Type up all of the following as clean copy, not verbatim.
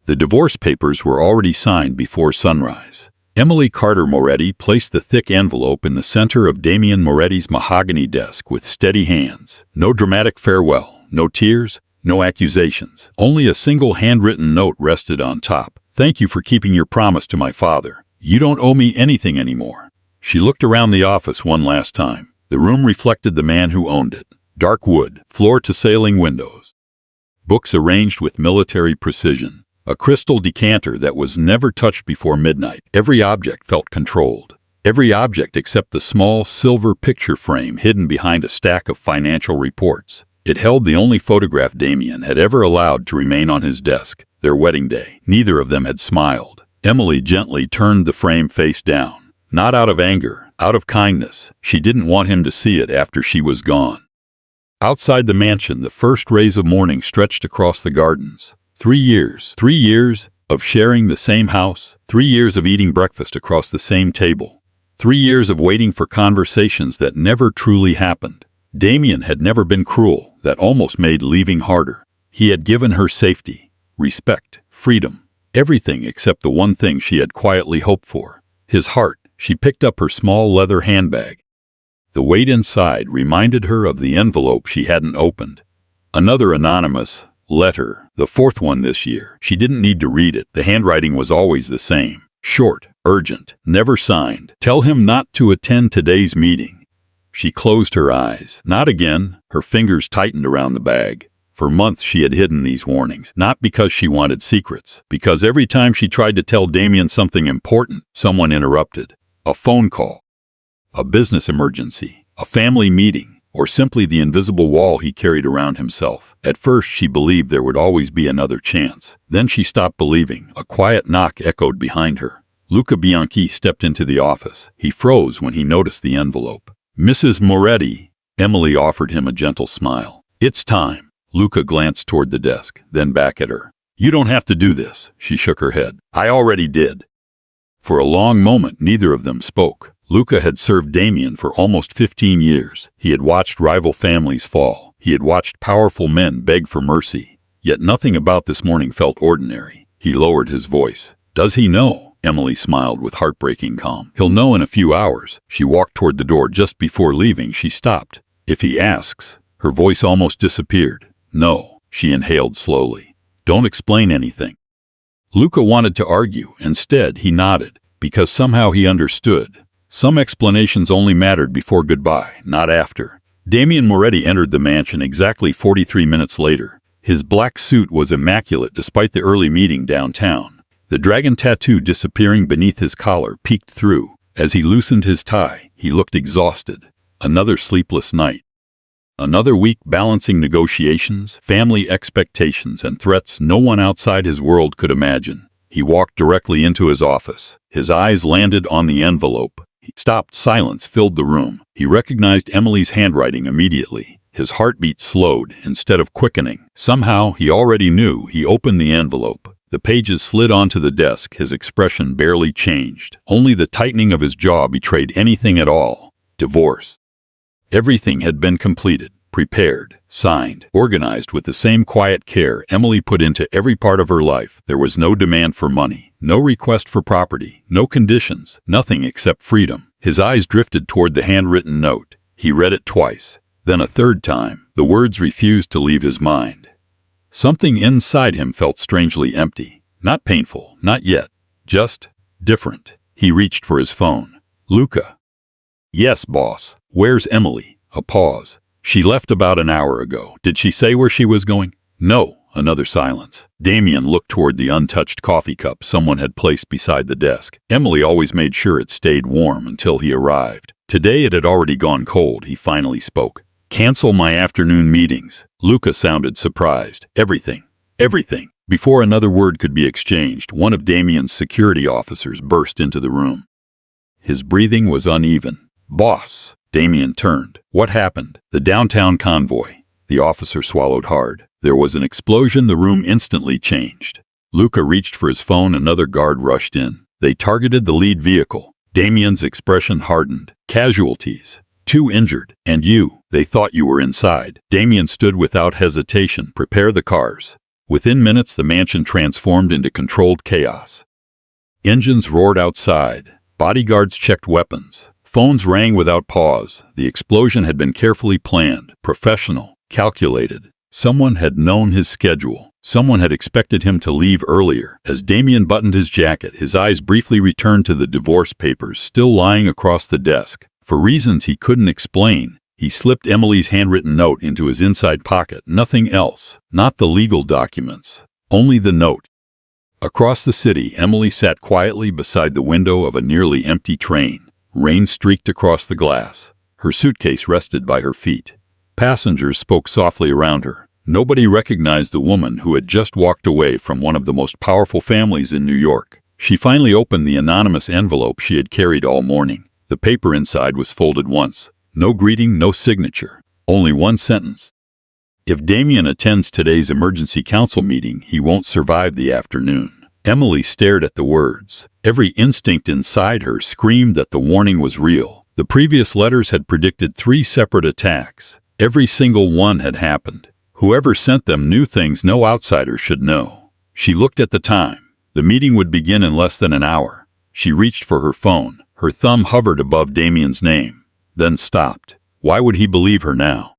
The divorce papers were already signed before sunrise. Emily Carter Moretti placed the thick envelope in the center of Damian Moretti's mahogany desk with steady hands. No dramatic farewell, no tears, no accusations. Only a single handwritten note rested on top. "Thank you for keeping your promise to my father. You don't owe me anything anymore." She looked around the office one last time. The room reflected the man who owned it. Dark wood, floor-to-ceiling windows. Books arranged with military precision. A crystal decanter that was never touched before midnight. Every object felt controlled. Every object except the small silver picture frame hidden behind a stack of financial reports. It held the only photograph Damian had ever allowed to remain on his desk, their wedding day. Neither of them had smiled. Emily gently turned the frame face down. Not out of anger, out of kindness. She didn't want him to see it after she was gone. Outside the mansion, the first rays of morning stretched across the gardens. 3 years. 3 years of sharing the same house. 3 years of eating breakfast across the same table. 3 years of waiting for conversations that never truly happened. Damian had never been cruel. That almost made leaving harder. He had given her safety, respect, freedom. Everything except the one thing she had quietly hoped for. His heart. She picked up her small leather handbag. The weight inside reminded her of the envelope she hadn't opened. Another anonymous letter, the 4th one this year. She didn't need to read it. The handwriting was always the same. Short, urgent, never signed. "Tell him not to attend today's meeting." She closed her eyes. Not again. Her fingers tightened around the bag. For months she had hidden these warnings, not because she wanted secrets, because every time she tried to tell Damian something important, someone interrupted. A phone call, a business emergency, a family meeting, or simply the invisible wall he carried around himself. At first she believed there would always be another chance. Then she stopped believing. A quiet knock echoed behind her. Luca Bianchi stepped into the office. He froze when he noticed the envelope. "Mrs. Moretti," Emily offered him a gentle smile. "It's time." Luca glanced toward the desk, then back at her. "You don't have to do this." She shook her head. "I already did." For a long moment, neither of them spoke. Luca had served Damian for almost 15 years. He had watched rival families fall. He had watched powerful men beg for mercy. Yet nothing about this morning felt ordinary. He lowered his voice. "Does he know?" Emily smiled with heartbreaking calm. "He'll know in a few hours." She walked toward the door. Just before leaving, she stopped. "If he asks." Her voice almost disappeared. "No," she inhaled slowly. "Don't explain anything." Luca wanted to argue. Instead, he nodded, because somehow he understood. Some explanations only mattered before goodbye, not after. Damian Moretti entered the mansion exactly 43 minutes later. His black suit was immaculate despite the early meeting downtown. The dragon tattoo disappearing beneath his collar peeked through. As he loosened his tie, he looked exhausted. Another sleepless night. Another week balancing negotiations, family expectations, and threats no one outside his world could imagine. He walked directly into his office. His eyes landed on the envelope. He stopped. Silence filled the room. He recognized Emily's handwriting immediately. His heartbeat slowed instead of quickening. Somehow, he already knew. He opened the envelope. The pages slid onto the desk. His expression barely changed. Only the tightening of his jaw betrayed anything at all. Divorce. Everything had been completed, prepared, signed, organized with the same quiet care Emily put into every part of her life. There was no demand for money, no request for property, no conditions, nothing except freedom. His eyes drifted toward the handwritten note. He read it twice, then a third time. The words refused to leave his mind. Something inside him felt strangely empty. Not painful, not yet. Just different. He reached for his phone. "Luca." "Yes, boss. Where's Emily?" A pause. "She left about an hour ago." "Did she say where she was going?" "No." Another silence. Damian looked toward the untouched coffee cup someone had placed beside the desk. Emily always made sure it stayed warm until he arrived. Today it had already gone cold. He finally spoke. "Cancel my afternoon meetings." Luca sounded surprised. "Everything. Everything." Before another word could be exchanged, one of Damian's security officers burst into the room. His breathing was uneven. "Boss." Damian turned. "What happened?" "The downtown convoy." The officer swallowed hard. There was an explosion. The room instantly changed. Luca reached for his phone. Another guard rushed in. They targeted the lead vehicle. Damian's expression hardened. "Casualties. 2 injured. And you. They thought you were inside." Damian stood without hesitation. "Prepare the cars." Within minutes, the mansion transformed into controlled chaos. Engines roared outside. Bodyguards checked weapons. Phones rang without pause. The explosion had been carefully planned, professional, calculated. Someone had known his schedule. Someone had expected him to leave earlier. As Damian buttoned his jacket, his eyes briefly returned to the divorce papers still lying across the desk. For reasons he couldn't explain, he slipped Emily's handwritten note into his inside pocket. Nothing else. Not the legal documents. Only the note. Across the city, Emily sat quietly beside the window of a nearly empty train. Rain streaked across the glass. Her suitcase rested by her feet. Passengers spoke softly around her. Nobody recognized the woman who had just walked away from one of the most powerful families in New York. She finally opened the anonymous envelope she had carried all morning. The paper inside was folded once. No greeting, no signature. Only one sentence. If Damian attends today's emergency council meeting, he won't survive the afternoon. Emily stared at the words. Every instinct inside her screamed that the warning was real. The previous letters had predicted 3 separate attacks. Every single one had happened. Whoever sent them knew things no outsider should know. She looked at the time. The meeting would begin in less than an hour. She reached for her phone. Her thumb hovered above Damian's name, then stopped. Why would he believe her now?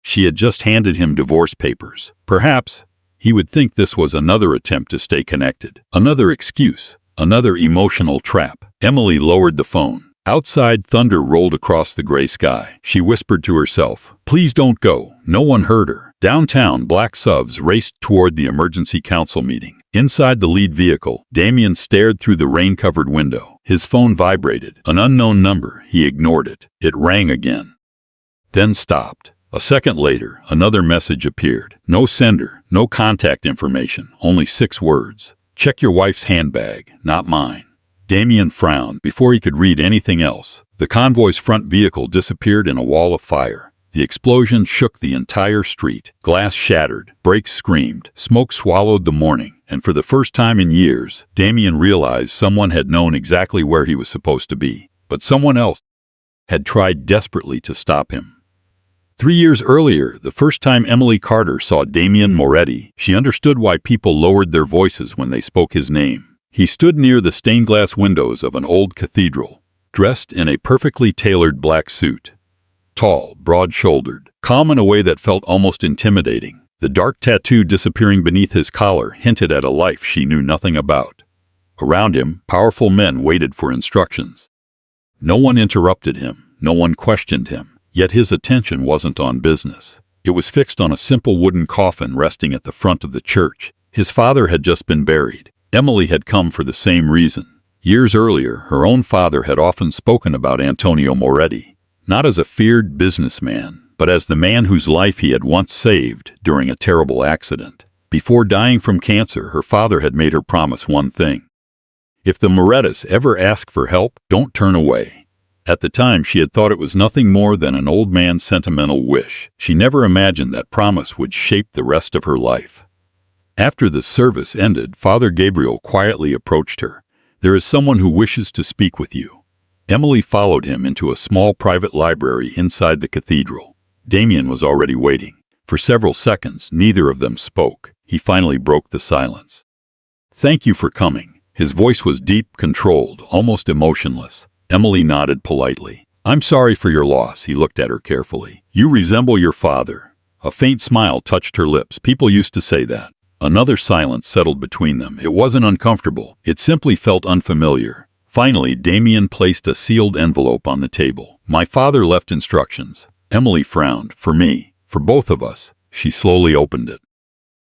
She had just handed him divorce papers. Perhaps he would think this was another attempt to stay connected. Another excuse. Another emotional trap. Emily lowered the phone. Outside, thunder rolled across the gray sky. She whispered to herself, "Please don't go." No one heard her. Downtown, black SUVs raced toward the emergency council meeting. Inside the lead vehicle, Damian stared through the rain-covered window. His phone vibrated. An unknown number. He ignored it. It rang again. Then stopped. A second later, another message appeared. No sender, no contact information, only 6 words. "Check your wife's handbag, not mine." Damian frowned before he could read anything else. The convoy's front vehicle disappeared in a wall of fire. The explosion shook the entire street. Glass shattered, brakes screamed, smoke swallowed the morning, and for the first time in years, Damian realized someone had known exactly where he was supposed to be, but someone else had tried desperately to stop him. 3 years earlier, the first time Emily Carter saw Damian Moretti, she understood why people lowered their voices when they spoke his name. He stood near the stained glass windows of an old cathedral, dressed in a perfectly tailored black suit. Tall, broad-shouldered, calm in a way that felt almost intimidating. The dark tattoo disappearing beneath his collar hinted at a life she knew nothing about. Around him, powerful men waited for instructions. No one interrupted him, no one questioned him, yet his attention wasn't on business. It was fixed on a simple wooden coffin resting at the front of the church. His father had just been buried. Emily had come for the same reason. Years earlier, her own father had often spoken about Antonio Moretti, not as a feared businessman, but as the man whose life he had once saved during a terrible accident. Before dying from cancer, her father had made her promise one thing. If the Morettis ever ask for help, don't turn away. At the time, she had thought it was nothing more than an old man's sentimental wish. She never imagined that promise would shape the rest of her life. After the service ended, Father Gabriel quietly approached her. "There is someone who wishes to speak with you." Emily followed him into a small private library inside the cathedral. Damian was already waiting. For several seconds, neither of them spoke. He finally broke the silence. "Thank you for coming." His voice was deep, controlled, almost emotionless. Emily nodded politely. "I'm sorry for your loss." He looked at her carefully. "You resemble your father." A faint smile touched her lips. People used to say that. Another silence settled between them. It wasn't uncomfortable. It simply felt unfamiliar. Finally, Damian placed a sealed envelope on the table. "My father left instructions." Emily frowned. "For me. For both of us." She slowly opened it.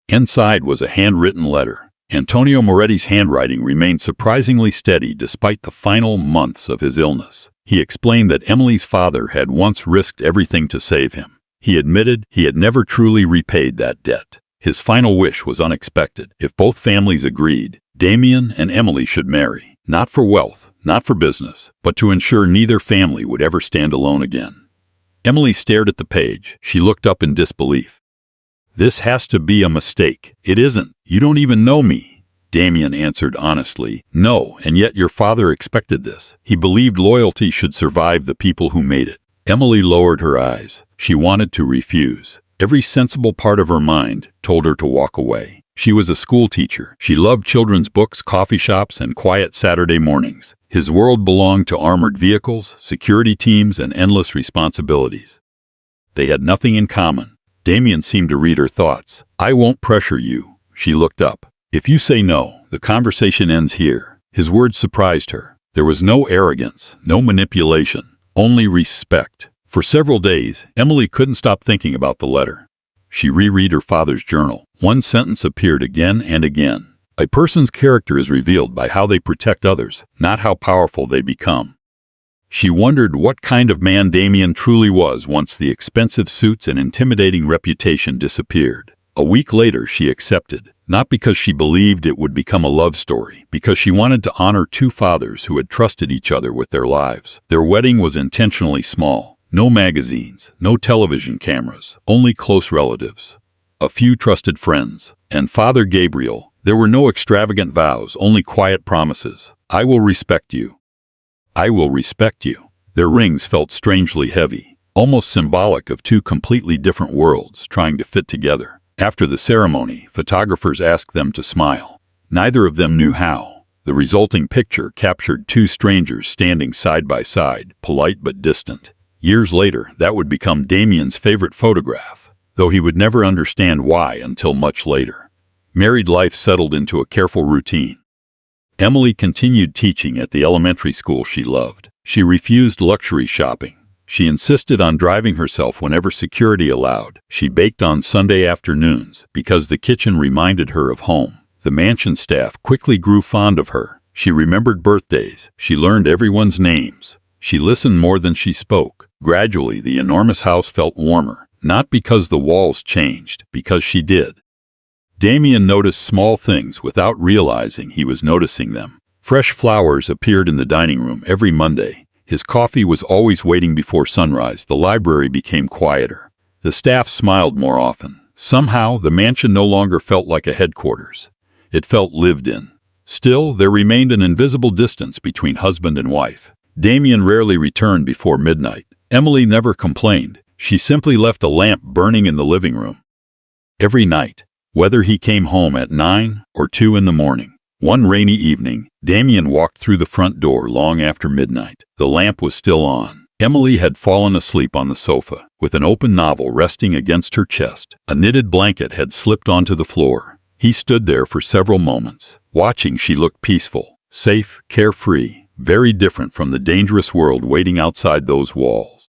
Inside was a handwritten letter. Antonio Moretti's handwriting remained surprisingly steady despite the final months of his illness. He explained that Emily's father had once risked everything to save him. He admitted he had never truly repaid that debt. His final wish was unexpected. If both families agreed, Damian and Emily should marry. Not for wealth, not for business, but to ensure neither family would ever stand alone again. Emily stared at the page. She looked up in disbelief. "This has to be a mistake." "It isn't. You don't even know me." Damian answered honestly. "No, and yet your father expected this. He believed loyalty should survive the people who made it." Emily lowered her eyes. She wanted to refuse. Every sensible part of her mind told her to walk away. She was a school teacher. She loved children's books, coffee shops, and quiet Saturday mornings. His world belonged to armored vehicles, security teams, and endless responsibilities. They had nothing in common. Damian seemed to read her thoughts. "I won't pressure you." She looked up. "If you say no, the conversation ends here." His words surprised her. There was no arrogance, no manipulation, only respect. For several days, Emily couldn't stop thinking about the letter. She reread her father's journal. One sentence appeared again and again. A person's character is revealed by how they protect others, not how powerful they become. She wondered what kind of man Damian truly was once the expensive suits and intimidating reputation disappeared. A week later, she accepted, not because she believed it would become a love story, because she wanted to honor two fathers who had trusted each other with their lives. Their wedding was intentionally small. No magazines, no television cameras, only close relatives. A few trusted friends. And Father Gabriel. There were no extravagant vows, only quiet promises. "I will respect you. I will respect you." Their rings felt strangely heavy, almost symbolic of two completely different worlds trying to fit together. After the ceremony, photographers asked them to smile. Neither of them knew how. The resulting picture captured two strangers standing side by side, polite but distant. Years later, that would become Damian's favorite photograph, though he would never understand why until much later. Married life settled into a careful routine. Emily continued teaching at the elementary school she loved. She refused luxury shopping. She insisted on driving herself whenever security allowed. She baked on Sunday afternoons because the kitchen reminded her of home. The mansion staff quickly grew fond of her. She remembered birthdays. She learned everyone's names. She listened more than she spoke. Gradually, the enormous house felt warmer, not because the walls changed, because she did. Damian noticed small things without realizing he was noticing them. Fresh flowers appeared in the dining room every Monday. His coffee was always waiting before sunrise. The library became quieter. The staff smiled more often. Somehow, the mansion no longer felt like a headquarters. It felt lived in. Still, there remained an invisible distance between husband and wife. Damian rarely returned before midnight. Emily never complained. She simply left a lamp burning in the living room. Every night, whether he came home at 9 or 2 in the morning. One rainy evening, Damian walked through the front door long after midnight. The lamp was still on. Emily had fallen asleep on the sofa, with an open novel resting against her chest. A knitted blanket had slipped onto the floor. He stood there for several moments. Watching, she looked peaceful, safe, carefree, very different from the dangerous world waiting outside those walls.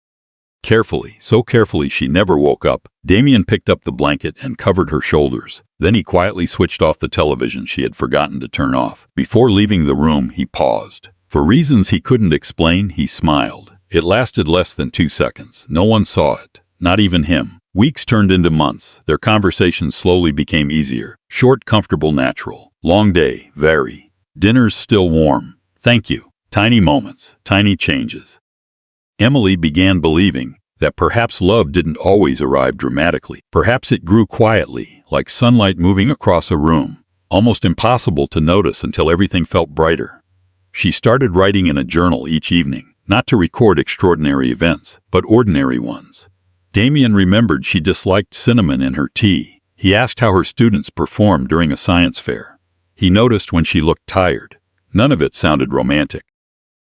Carefully, so carefully she never woke up, Damian picked up the blanket and covered her shoulders. Then he quietly switched off the television she had forgotten to turn off. Before leaving the room, he paused. For reasons he couldn't explain, he smiled. It lasted less than 2 seconds. No one saw it, not even him. Weeks turned into months. Their conversations slowly became easier. Short, comfortable, natural. Long day, very. Dinners still warm. Thank you. Tiny moments, tiny changes. Emily began believing that perhaps love didn't always arrive dramatically. Perhaps it grew quietly, like sunlight moving across a room, almost impossible to notice until everything felt brighter. She started writing in a journal each evening, not to record extraordinary events, but ordinary ones. Damian remembered she disliked cinnamon in her tea. He asked how her students performed during a science fair. He noticed when she looked tired. None of it sounded romantic.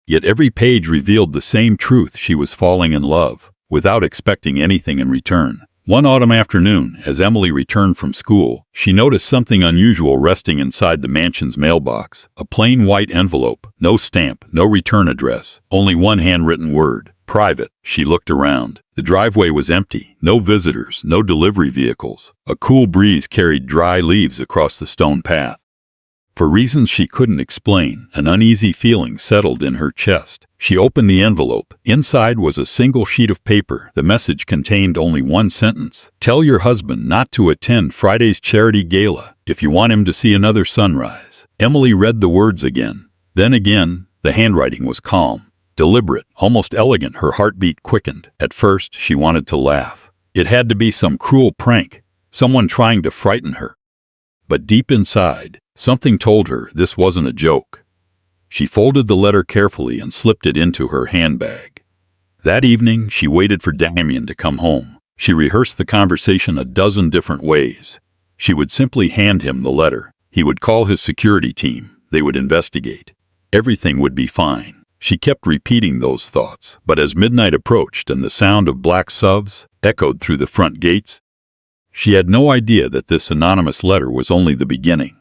Yet every page revealed the same truth: she was falling in love, without expecting anything in return. One autumn afternoon, as Emily returned from school, she noticed something unusual resting inside the mansion's mailbox. A plain white envelope, no stamp, no return address, only one handwritten word: private. She looked around. The driveway was empty, no visitors, no delivery vehicles. A cool breeze carried dry leaves across the stone path. For reasons she couldn't explain, an uneasy feeling settled in her chest. She opened the envelope. Inside was a single sheet of paper. The message contained only one sentence: "Tell your husband not to attend Friday's charity gala if you want him to see another sunrise." Emily read the words again. Then again. The handwriting was calm, deliberate, almost elegant. Her heartbeat quickened. At first, she wanted to laugh. It had to be some cruel prank, someone trying to frighten her. But deep inside, something told her this wasn't a joke. She folded the letter carefully and slipped it into her handbag. That evening, she waited for Damian to come home. She rehearsed the conversation a dozen different ways. She would simply hand him the letter. He would call his security team. They would investigate. Everything would be fine. She kept repeating those thoughts, but as midnight approached and the sound of black subs echoed through the front gates, she had no idea that this anonymous letter was only the beginning.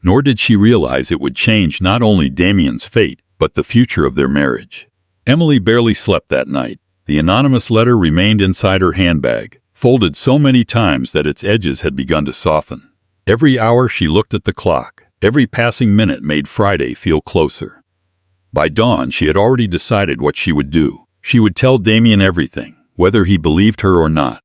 Nor did she realize it would change not only Damian's fate, but the future of their marriage. Emily barely slept that night. The anonymous letter remained inside her handbag, folded so many times that its edges had begun to soften. Every hour she looked at the clock. Every passing minute made Friday feel closer. By dawn, she had already decided what she would do. She would tell Damian everything, whether he believed her or not.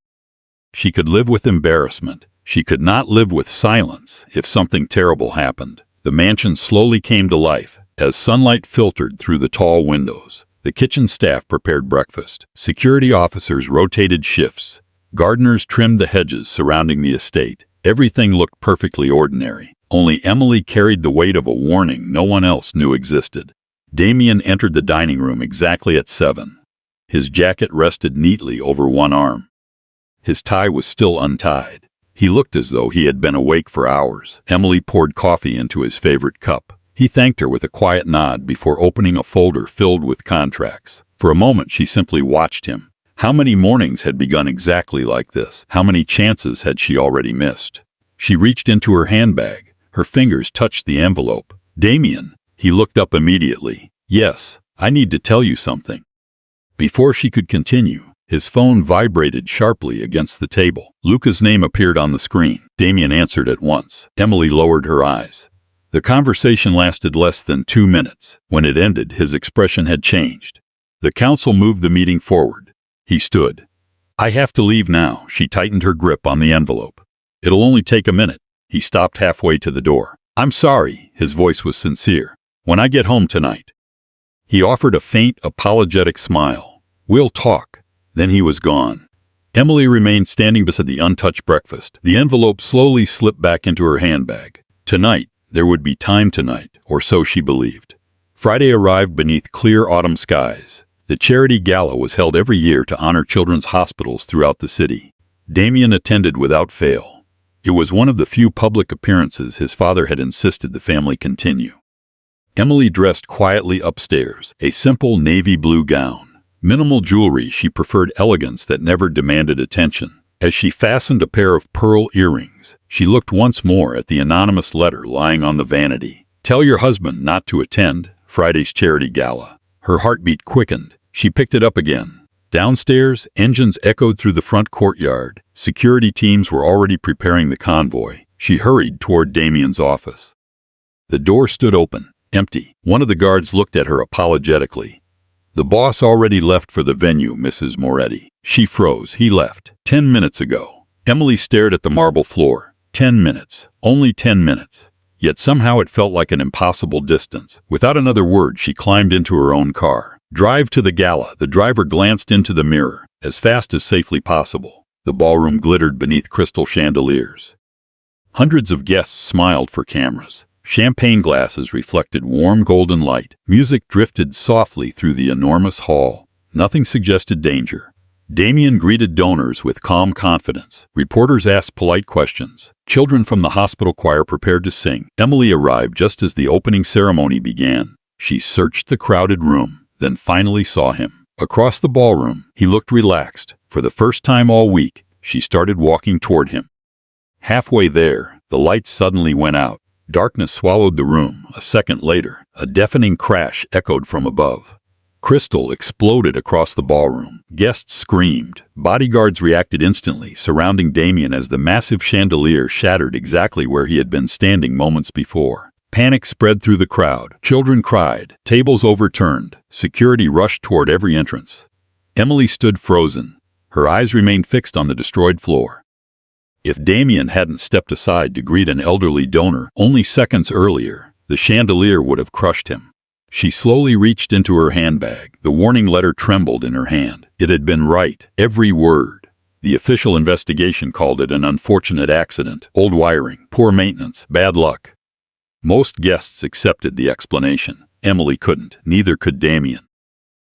She could live with embarrassment. She could not live with silence if something terrible happened. The mansion slowly came to life as sunlight filtered through the tall windows. The kitchen staff prepared breakfast. Security officers rotated shifts. Gardeners trimmed the hedges surrounding the estate. Everything looked perfectly ordinary. Only Emily carried the weight of a warning no one else knew existed. Damian entered the dining room exactly at 7. His jacket rested neatly over one arm. His tie was still untied. He looked as though he had been awake for hours. Emily poured coffee into his favorite cup. He thanked her with a quiet nod before opening a folder filled with contracts. For a moment she simply watched him. How many mornings had begun exactly like this? How many chances had she already missed? She reached into her handbag. Her fingers touched the envelope. Damian. He looked up immediately. Yes, I need to tell you something. Before she could continue, his phone vibrated sharply against the table. Luca's name appeared on the screen. Damian answered at once. Emily lowered her eyes. The conversation lasted less than 2 minutes. When it ended, his expression had changed. The counsel moved the meeting forward. He stood. I have to leave now. She tightened her grip on the envelope. It'll only take a minute. He stopped halfway to the door. I'm sorry. His voice was sincere. When I get home tonight. He offered a faint, apologetic smile. We'll talk. Then he was gone. Emily remained standing beside the untouched breakfast. The envelope slowly slipped back into her handbag. Tonight, there would be time tonight, or so she believed. Friday arrived beneath clear autumn skies. The charity gala was held every year to honor children's hospitals throughout the city. Damian attended without fail. It was one of the few public appearances his father had insisted the family continue. Emily dressed quietly upstairs, a simple navy blue gown. Minimal jewelry, she preferred elegance that never demanded attention. As she fastened a pair of pearl earrings, she looked once more at the anonymous letter lying on the vanity. Tell your husband not to attend Friday's charity gala. Her heartbeat quickened. She picked it up again. Downstairs, engines echoed through the front courtyard. Security teams were already preparing the convoy. She hurried toward Damian's office. The door stood open, empty. One of the guards looked at her apologetically. The boss already left for the venue, Mrs. Moretti. She froze. He left 10 minutes ago. Emily stared at the marble floor. 10 minutes. Only 10 minutes. Yet somehow it felt like an impossible distance. Without another word, she climbed into her own car. Drive to the gala. The driver glanced into the mirror, as fast as safely possible. The ballroom glittered beneath crystal chandeliers. Hundreds of guests smiled for cameras. Champagne glasses reflected warm golden light. Music drifted softly through the enormous hall. Nothing suggested danger. Damian greeted donors with calm confidence. Reporters asked polite questions. Children from the hospital choir prepared to sing. Emily arrived just as the opening ceremony began. She searched the crowded room, then finally saw him. Across the ballroom, he looked relaxed. For the first time all week, she started walking toward him. Halfway there, the lights suddenly went out. Darkness swallowed the room. A second later, a deafening crash echoed from above. Crystal exploded across the ballroom. Guests screamed. Bodyguards reacted instantly, surrounding Damian as the massive chandelier shattered exactly where he had been standing moments before. Panic spread through the crowd. Children cried. Tables overturned. Security rushed toward every entrance. Emily stood frozen. Her eyes remained fixed on the destroyed floor. If Damian hadn't stepped aside to greet an elderly donor only seconds earlier, the chandelier would have crushed him. She slowly reached into her handbag. The warning letter trembled in her hand. It had been right, every word. The official investigation called it an unfortunate accident, old wiring, poor maintenance, bad luck. Most guests accepted the explanation. Emily couldn't, neither could Damian.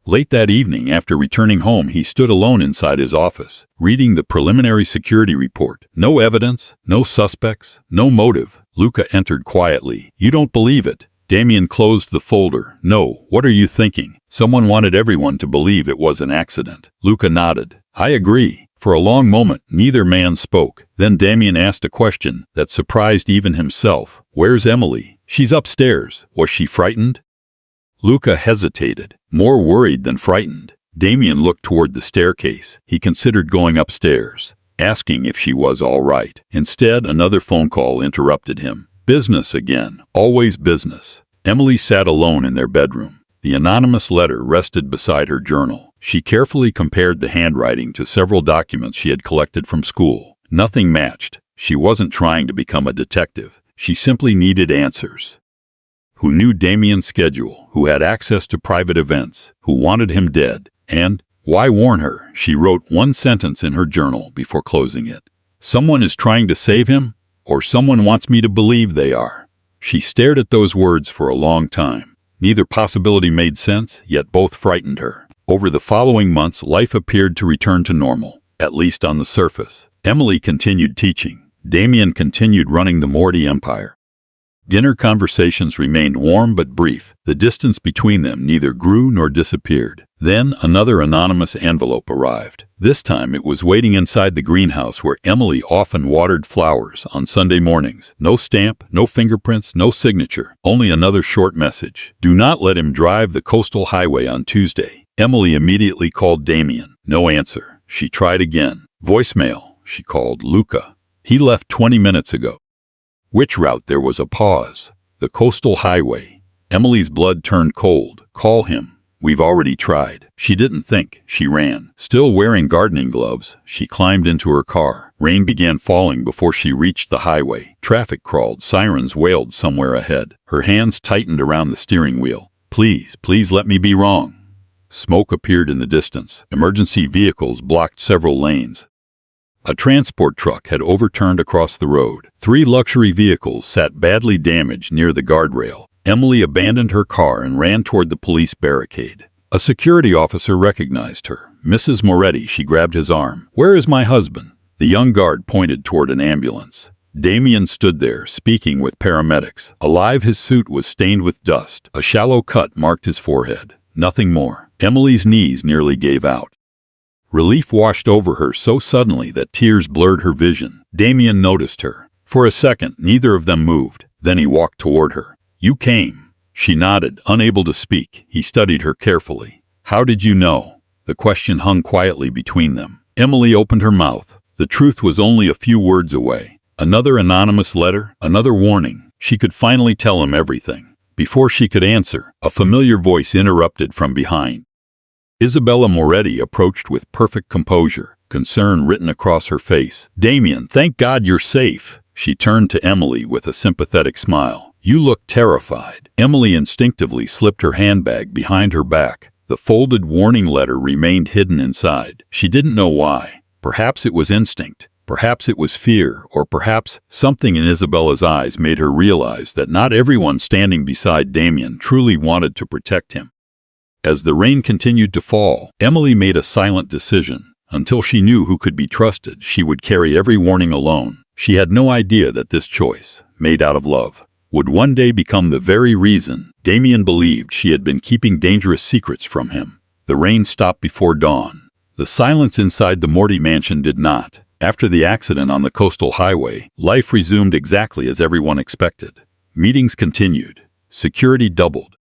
Late that evening, after returning home, he stood alone inside his office, reading the preliminary security report. No evidence, no suspects, no motive. Luca entered quietly. "You don't believe it." Damian closed the folder. "No, what are you thinking? Someone wanted everyone to believe it was an accident." Luca nodded. "I agree." For a long moment, neither man spoke. Then Damian asked a question that surprised even himself. "Where's Emily?" "She's upstairs." "Was she frightened?" Luca hesitated, more worried than frightened. Damian looked toward the staircase. He considered going upstairs, asking if she was all right. Instead, another phone call interrupted him. Business again. Always business. Emily sat alone in their bedroom. The anonymous letter rested beside her journal. She carefully compared the handwriting to several documents she had collected from school. Nothing matched. She wasn't trying to become a detective. She simply needed answers. Who knew Damian's schedule, who had access to private events, who wanted him dead, and why warn her? She wrote one sentence in her journal before closing it. "Someone is trying to save him, or someone wants me to believe they are." She stared at those words for a long time. Neither possibility made sense, yet both frightened her. Over the following months, life appeared to return to normal, at least on the surface. Emily continued teaching. Damian continued running the Moretti empire. Dinner conversations remained warm but brief. The distance between them neither grew nor disappeared. Then another anonymous envelope arrived. This time it was waiting inside the greenhouse where Emily often watered flowers on Sunday mornings. No stamp, no fingerprints, no signature. Only another short message. "Do not let him drive the coastal highway on Tuesday." Emily immediately called Damian. No answer. She tried again. "Voicemail," she called. "Luca. He left 20 minutes ago." Which route? There was a pause. "The coastal highway." Emily's blood turned cold. "Call him. We've already tried." She didn't think. She ran. Still wearing gardening gloves, she climbed into her car. Rain began falling before she reached the highway. Traffic crawled. Sirens wailed somewhere ahead. Her hands tightened around the steering wheel. "Please, please let me be wrong." Smoke appeared in the distance. Emergency vehicles blocked several lanes. A transport truck had overturned across the road. 3 luxury vehicles sat badly damaged near the guardrail. Emily abandoned her car and ran toward the police barricade. A security officer recognized her. "Mrs. Moretti," she grabbed his arm. "Where is my husband?" The young guard pointed toward an ambulance. Damian stood there, speaking with paramedics. Alive, his suit was stained with dust. A shallow cut marked his forehead. Nothing more. Emily's knees nearly gave out. Relief washed over her so suddenly that tears blurred her vision. Damian noticed her. For a second, neither of them moved. Then he walked toward her. "You came." She nodded, unable to speak. He studied her carefully. "How did you know?" The question hung quietly between them. Emily opened her mouth. The truth was only a few words away. Another anonymous letter, another warning. She could finally tell him everything. Before she could answer, a familiar voice interrupted from behind. Isabella Moretti approached with perfect composure, concern written across her face. "Damian, thank God you're safe." She turned to Emily with a sympathetic smile. "You look terrified." Emily instinctively slipped her handbag behind her back. The folded warning letter remained hidden inside. She didn't know why. Perhaps it was instinct. Perhaps it was fear, or perhaps something in Isabella's eyes made her realize that not everyone standing beside Damian truly wanted to protect him. As the rain continued to fall, Emily made a silent decision. Until she knew who could be trusted, she would carry every warning alone. She had no idea that this choice, made out of love, would one day become the very reason Damian believed she had been keeping dangerous secrets from him. The rain stopped before dawn. The silence inside the Moretti mansion did not. After the accident on the coastal highway, life resumed exactly as everyone expected. Meetings continued. Security doubled.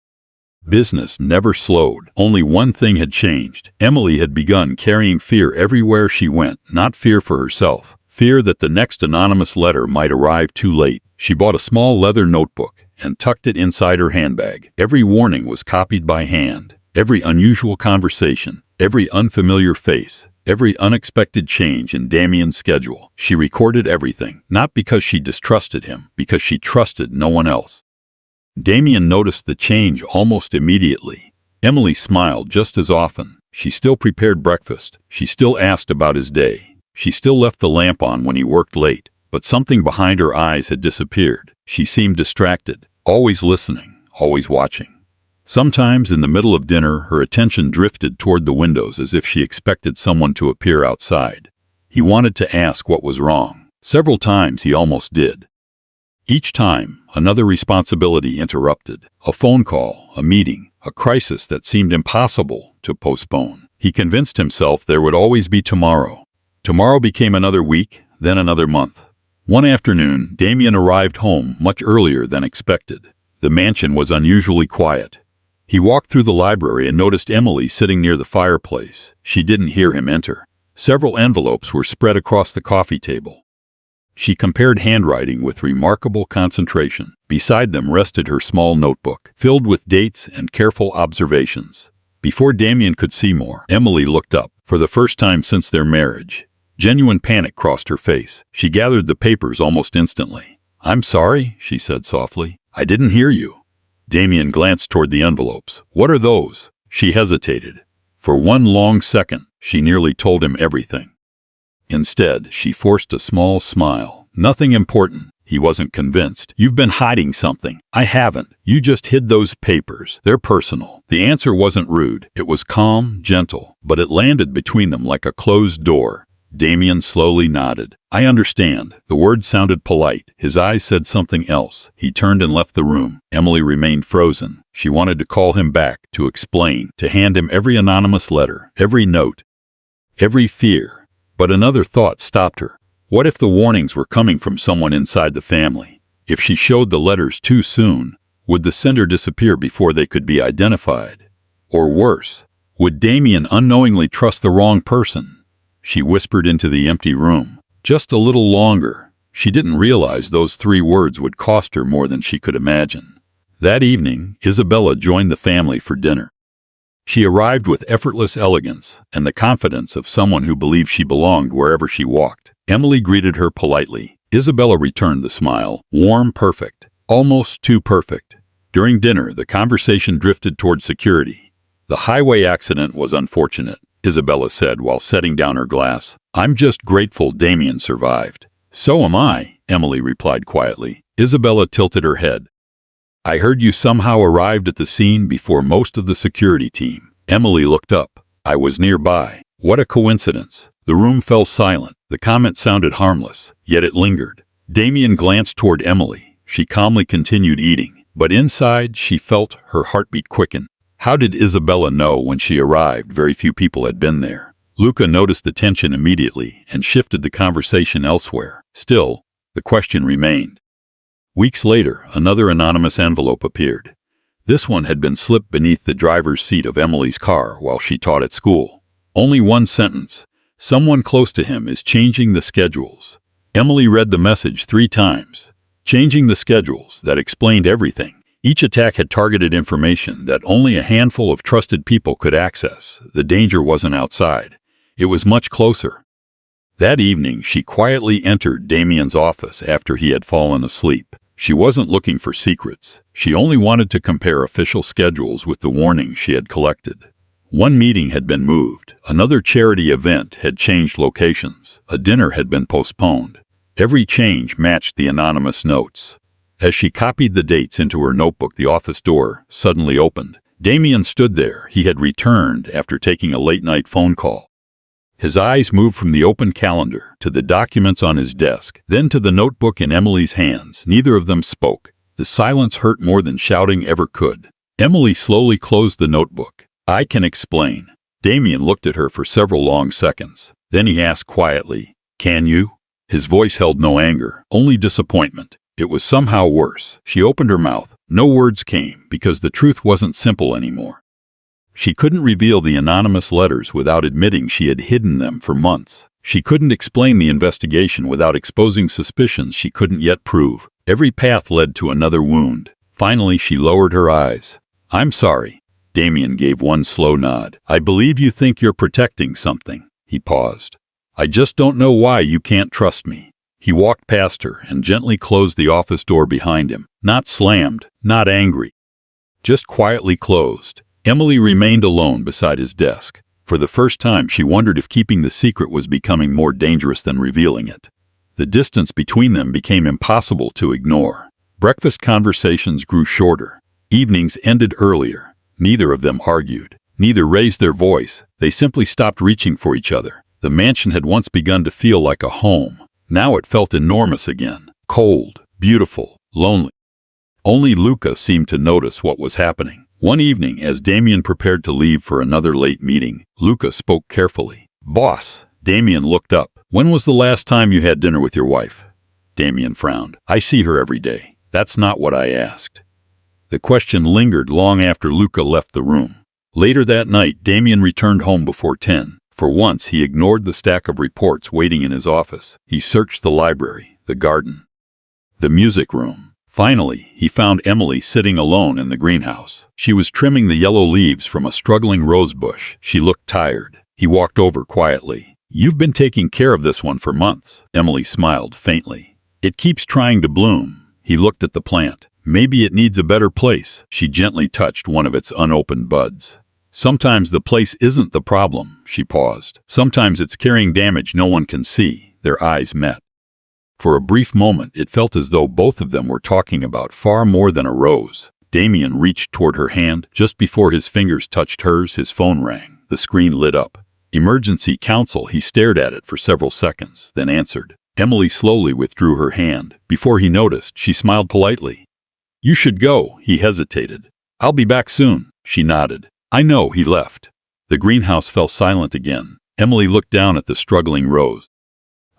Business never slowed. Only one thing had changed. Emily had begun carrying fear everywhere she went, not fear for herself. Fear that the next anonymous letter might arrive too late. She bought a small leather notebook and tucked it inside her handbag. Every warning was copied by hand. Every unusual conversation, every unfamiliar face, every unexpected change in Damian's schedule. She recorded everything, not because she distrusted him, because she trusted no one else. Damian noticed the change almost immediately. Emily smiled just as often. She still prepared breakfast. She still asked about his day. She still left the lamp on when he worked late. But something behind her eyes had disappeared. She seemed distracted, always listening, always watching. Sometimes, in the middle of dinner, her attention drifted toward the windows as if she expected someone to appear outside. He wanted to ask what was wrong. Several times he almost did. Each time, another responsibility interrupted. A phone call, a meeting, a crisis that seemed impossible to postpone. He convinced himself there would always be tomorrow. Tomorrow became another week, then another month. One afternoon, Damian arrived home much earlier than expected. The mansion was unusually quiet. He walked through the library and noticed Emily sitting near the fireplace. She didn't hear him enter. Several envelopes were spread across the coffee table. She compared handwriting with remarkable concentration. Beside them rested her small notebook, filled with dates and careful observations. Before Damian could see more, Emily looked up. For the first time since their marriage, genuine panic crossed her face. She gathered the papers almost instantly. "I'm sorry," she said softly. "I didn't hear you." Damian glanced toward the envelopes. "What are those?" She hesitated. For one long second, she nearly told him everything. Instead, she forced a small smile. "Nothing important." He wasn't convinced. "You've been hiding something." "I haven't. You just hid those papers. They're personal." The answer wasn't rude. It was calm, gentle, but it landed between them like a closed door. Damian slowly nodded. "I understand." The words sounded polite. His eyes said something else. He turned and left the room. Emily remained frozen. She wanted to call him back, to explain, to hand him every anonymous letter, every note, every fear. But another thought stopped her. What if the warnings were coming from someone inside the family? If she showed the letters too soon, would the sender disappear before they could be identified? Or worse, would Damian unknowingly trust the wrong person? She whispered into the empty room. Just a little longer. She didn't realize those 3 words would cost her more than she could imagine. That evening, Isabella joined the family for dinner. She arrived with effortless elegance and the confidence of someone who believed she belonged wherever she walked. Emily greeted her politely. Isabella returned the smile, warm, perfect, almost too perfect. During dinner, the conversation drifted toward security. "The highway accident was unfortunate," Isabella said while setting down her glass. "I'm just grateful Damian survived." "So am I," Emily replied quietly. Isabella tilted her head. "I heard you somehow arrived at the scene before most of the security team." Emily looked up. "I was nearby." What a coincidence. The room fell silent. The comment sounded harmless, yet it lingered. Damian glanced toward Emily. She calmly continued eating, but inside she felt her heartbeat quicken. How did Isabella know when she arrived very few people had been there? Luca noticed the tension immediately and shifted the conversation elsewhere. Still, the question remained. Weeks later, another anonymous envelope appeared. This one had been slipped beneath the driver's seat of Emily's car while she taught at school. Only one sentence. "Someone close to him is changing the schedules." Emily read the message 3 times. Changing the schedules, that explained everything. Each attack had targeted information that only a handful of trusted people could access. The danger wasn't outside. It was much closer. That evening, she quietly entered Damian's office after he had fallen asleep. She wasn't looking for secrets. She only wanted to compare official schedules with the warnings she had collected. One meeting had been moved. Another charity event had changed locations. A dinner had been postponed. Every change matched the anonymous notes. As she copied the dates into her notebook, the office door suddenly opened. Damian stood there. He had returned after taking a late-night phone call. His eyes moved from the open calendar to the documents on his desk, then to the notebook in Emily's hands. Neither of them spoke. The silence hurt more than shouting ever could. Emily slowly closed the notebook. "I can explain." Damian looked at her for several long seconds. Then he asked quietly, "Can you?" His voice held no anger, only disappointment. It was somehow worse. She opened her mouth. No words came, because the truth wasn't simple anymore. She couldn't reveal the anonymous letters without admitting she had hidden them for months. She couldn't explain the investigation without exposing suspicions she couldn't yet prove. Every path led to another wound. Finally, she lowered her eyes. "I'm sorry." Damian gave one slow nod. "I believe you think you're protecting something." He paused. "I just don't know why you can't trust me." He walked past her and gently closed the office door behind him. Not slammed, not angry. Just quietly closed. Emily remained alone beside his desk. For the first time, she wondered if keeping the secret was becoming more dangerous than revealing it. The distance between them became impossible to ignore. Breakfast conversations grew shorter. Evenings ended earlier. Neither of them argued. Neither raised their voice. They simply stopped reaching for each other. The mansion had once begun to feel like a home. Now it felt enormous again. Cold, beautiful, lonely. Only Luca seemed to notice what was happening. One evening, as Damian prepared to leave for another late meeting, Luca spoke carefully. "Boss." Damian looked up. "When was the last time you had dinner with your wife?" Damian frowned. "I see her every day." "That's not what I asked." The question lingered long after Luca left the room. Later that night, Damian returned home before 10. For once, he ignored the stack of reports waiting in his office. He searched the library, the garden, the music room. Finally, he found Emily sitting alone in the greenhouse. She was trimming the yellow leaves from a struggling rose bush. She looked tired. He walked over quietly. "You've been taking care of this one for months." Emily smiled faintly. "It keeps trying to bloom." He looked at the plant. "Maybe it needs a better place." She gently touched one of its unopened buds. "Sometimes the place isn't the problem." She paused. "Sometimes it's carrying damage no one can see." Their eyes met. For a brief moment, it felt as though both of them were talking about far more than a rose. Damian reached toward her hand. Just before his fingers touched hers, his phone rang. The screen lit up. "Emergency counsel." He stared at it for several seconds, then answered. Emily slowly withdrew her hand. Before he noticed, she smiled politely. "You should go." He hesitated. "I'll be back soon." She nodded. "I know." He left. The greenhouse fell silent again. Emily looked down at the struggling rose.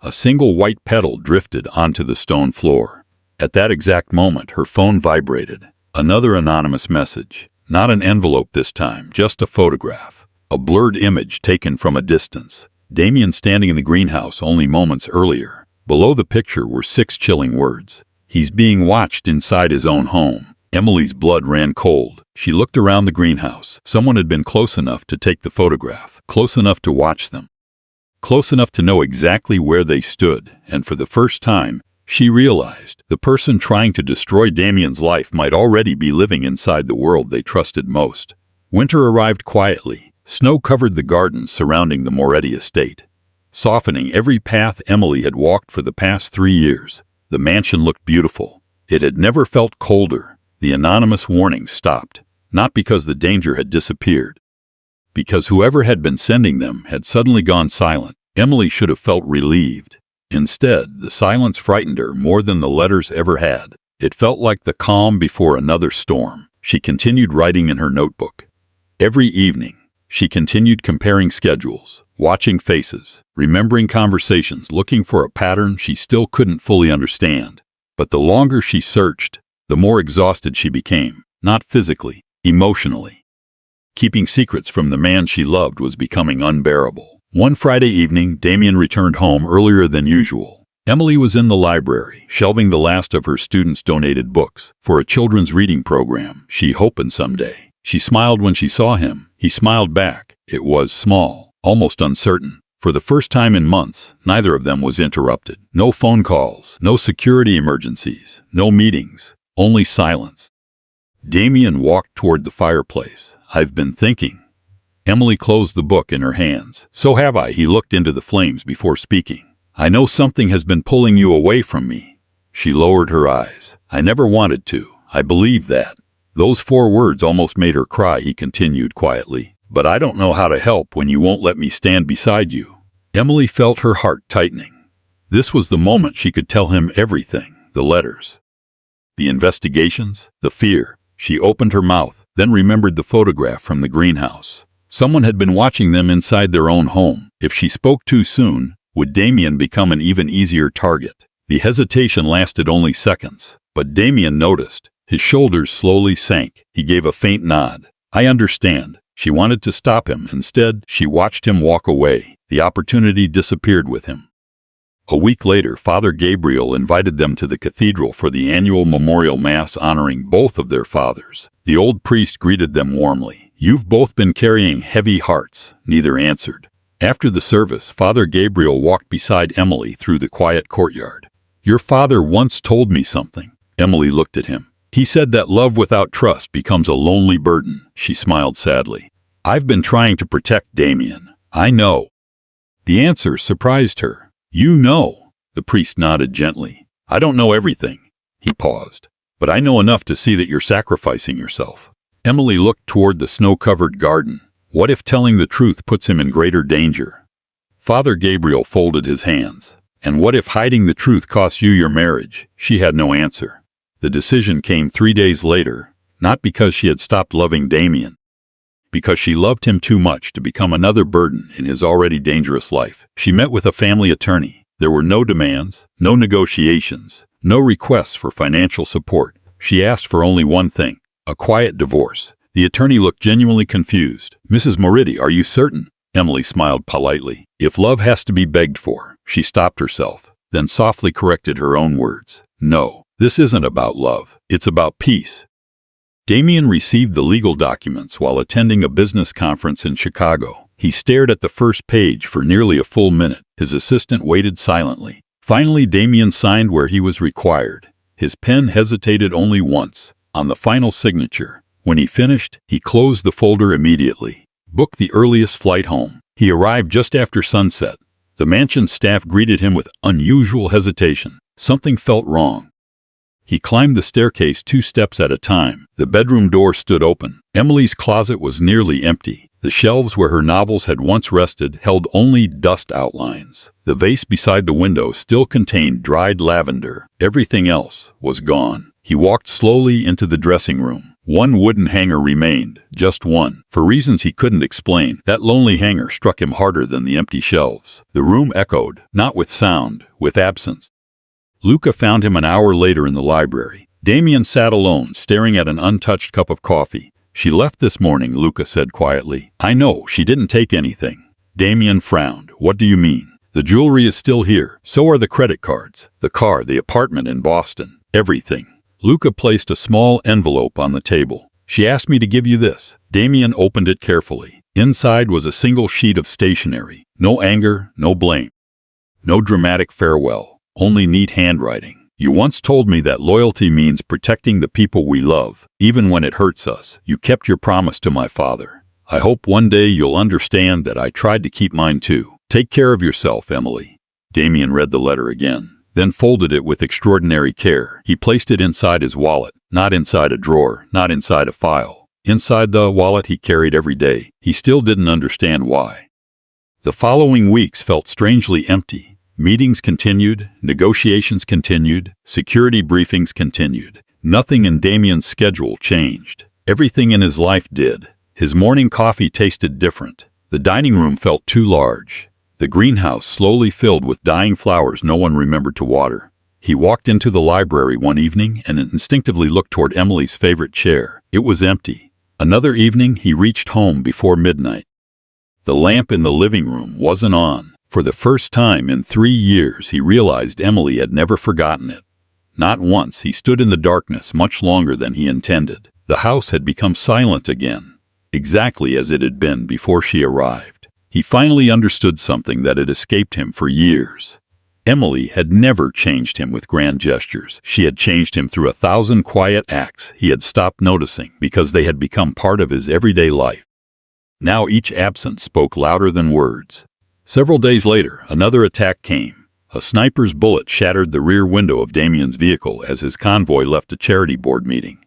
A single white petal drifted onto the stone floor. At that exact moment, her phone vibrated. Another anonymous message. Not an envelope this time, just a photograph. A blurred image taken from a distance. Damian standing in the greenhouse only moments earlier. Below the picture were 6 chilling words. He's being watched inside his own home. Emily's blood ran cold. She looked around the greenhouse. Someone had been close enough to take the photograph, close enough to watch them, close enough to know exactly where they stood, and for the first time, she realized the person trying to destroy Damian's life might already be living inside the world they trusted most. Winter arrived quietly. Snow covered the gardens surrounding the Moretti estate, softening every path Emily had walked for the past 3 years. The mansion looked beautiful. It had never felt colder. The anonymous warning stopped, not because the danger had disappeared, because whoever had been sending them had suddenly gone silent. Emily should have felt relieved. Instead, the silence frightened her more than the letters ever had. It felt like the calm before another storm. She continued writing in her notebook. Every evening, she continued comparing schedules, watching faces, remembering conversations, looking for a pattern she still couldn't fully understand. But the longer she searched, the more exhausted she became, not physically, emotionally. Keeping secrets from the man she loved was becoming unbearable. One Friday evening, Damian returned home earlier than usual. Emily was in the library, shelving the last of her students' donated books for a children's reading program she hoped someday. She smiled when she saw him. He smiled back. It was small, almost uncertain. For the first time in months, neither of them was interrupted. No phone calls, no security emergencies, no meetings. Only silence. Damian walked toward the fireplace. "I've been thinking." Emily closed the book in her hands. "So have I." He looked into the flames before speaking. "I know something has been pulling you away from me." She lowered her eyes. "I never wanted to. I believe that." Those 4 words almost made her cry. He continued quietly. "But I don't know how to help when you won't let me stand beside you." Emily felt her heart tightening. This was the moment she could tell him everything. The letters, the investigations, the fear. She opened her mouth, then remembered the photograph from the greenhouse. Someone had been watching them inside their own home. If she spoke too soon, would Damian become an even easier target? The hesitation lasted only seconds, but Damian noticed. His shoulders slowly sank. He gave a faint nod. "I understand." She wanted to stop him. Instead, she watched him walk away. The opportunity disappeared with him. A week later, Father Gabriel invited them to the cathedral for the annual memorial mass honoring both of their fathers. The old priest greeted them warmly. "You've both been carrying heavy hearts." Neither answered. After the service, Father Gabriel walked beside Emily through the quiet courtyard. "Your father once told me something." Emily looked at him. "He said that love without trust becomes a lonely burden." She smiled sadly. "I've been trying to protect Damian. I know." The answer surprised her. "You know." The priest nodded gently. "I don't know everything." He paused. "But I know enough to see that you're sacrificing yourself." Emily looked toward the snow-covered garden. What if telling the truth puts him in greater danger? Father Gabriel folded his hands. And what if hiding the truth costs you your marriage? She had no answer. The decision came 3 days later, not because she had stopped loving Damian, because she loved him too much to become another burden in his already dangerous life. She met with a family attorney. There were no demands, no negotiations, no requests for financial support. She asked for only one thing, a quiet divorce. The attorney looked genuinely confused. Mrs. Moretti, are you certain? Emily smiled politely. If love has to be begged for, she stopped herself, then softly corrected her own words. No, this isn't about love. It's about peace. Damian received the legal documents while attending a business conference in Chicago. He stared at the first page for nearly a full minute. His assistant waited silently. Finally, Damian signed where he was required. His pen hesitated only once, on the final signature. When he finished, he closed the folder immediately. Booked the earliest flight home. He arrived just after sunset. The mansion staff greeted him with unusual hesitation. Something felt wrong. He climbed the staircase 2 steps at a time. The bedroom door stood open. Emily's closet was nearly empty. The shelves where her novels had once rested held only dust outlines. The vase beside the window still contained dried lavender. Everything else was gone. He walked slowly into the dressing room. One wooden hanger remained, just one. For reasons he couldn't explain, that lonely hanger struck him harder than the empty shelves. The room echoed, not with sound, with absence. Luca found him an hour later in the library. Damian sat alone, staring at an untouched cup of coffee. She left this morning, Luca said quietly. I know, she didn't take anything. Damian frowned. What do you mean? The jewelry is still here. So are the credit cards, the car, the apartment in Boston. Everything. Luca placed a small envelope on the table. She asked me to give you this. Damian opened it carefully. Inside was a single sheet of stationery. No anger, no blame. No dramatic farewell. Only neat handwriting. You once told me that loyalty means protecting the people we love, even when it hurts us. You kept your promise to my father. I hope one day you'll understand that I tried to keep mine too. Take care of yourself, Emily. Damian read the letter again, then folded it with extraordinary care. He placed it inside his wallet, not inside a drawer, not inside a file. Inside the wallet he carried every day. He still didn't understand why. The following weeks felt strangely empty. Meetings continued, negotiations continued, security briefings continued. Nothing in Damian's schedule changed. Everything in his life did. His morning coffee tasted different. The dining room felt too large. The greenhouse slowly filled with dying flowers no one remembered to water. He walked into the library one evening and instinctively looked toward Emily's favorite chair. It was empty. Another evening, he reached home before midnight. The lamp in the living room wasn't on. For the first time in 3 years, he realized Emily had never forgotten it. Not once. He stood in the darkness much longer than he intended. The house had become silent again, exactly as it had been before she arrived. He finally understood something that had escaped him for years. Emily had never changed him with grand gestures. She had changed him through 1,000 quiet acts he had stopped noticing because they had become part of his everyday life. Now each absence spoke louder than words. Several days later, another attack came. A sniper's bullet shattered the rear window of Damian's vehicle as his convoy left a charity board meeting.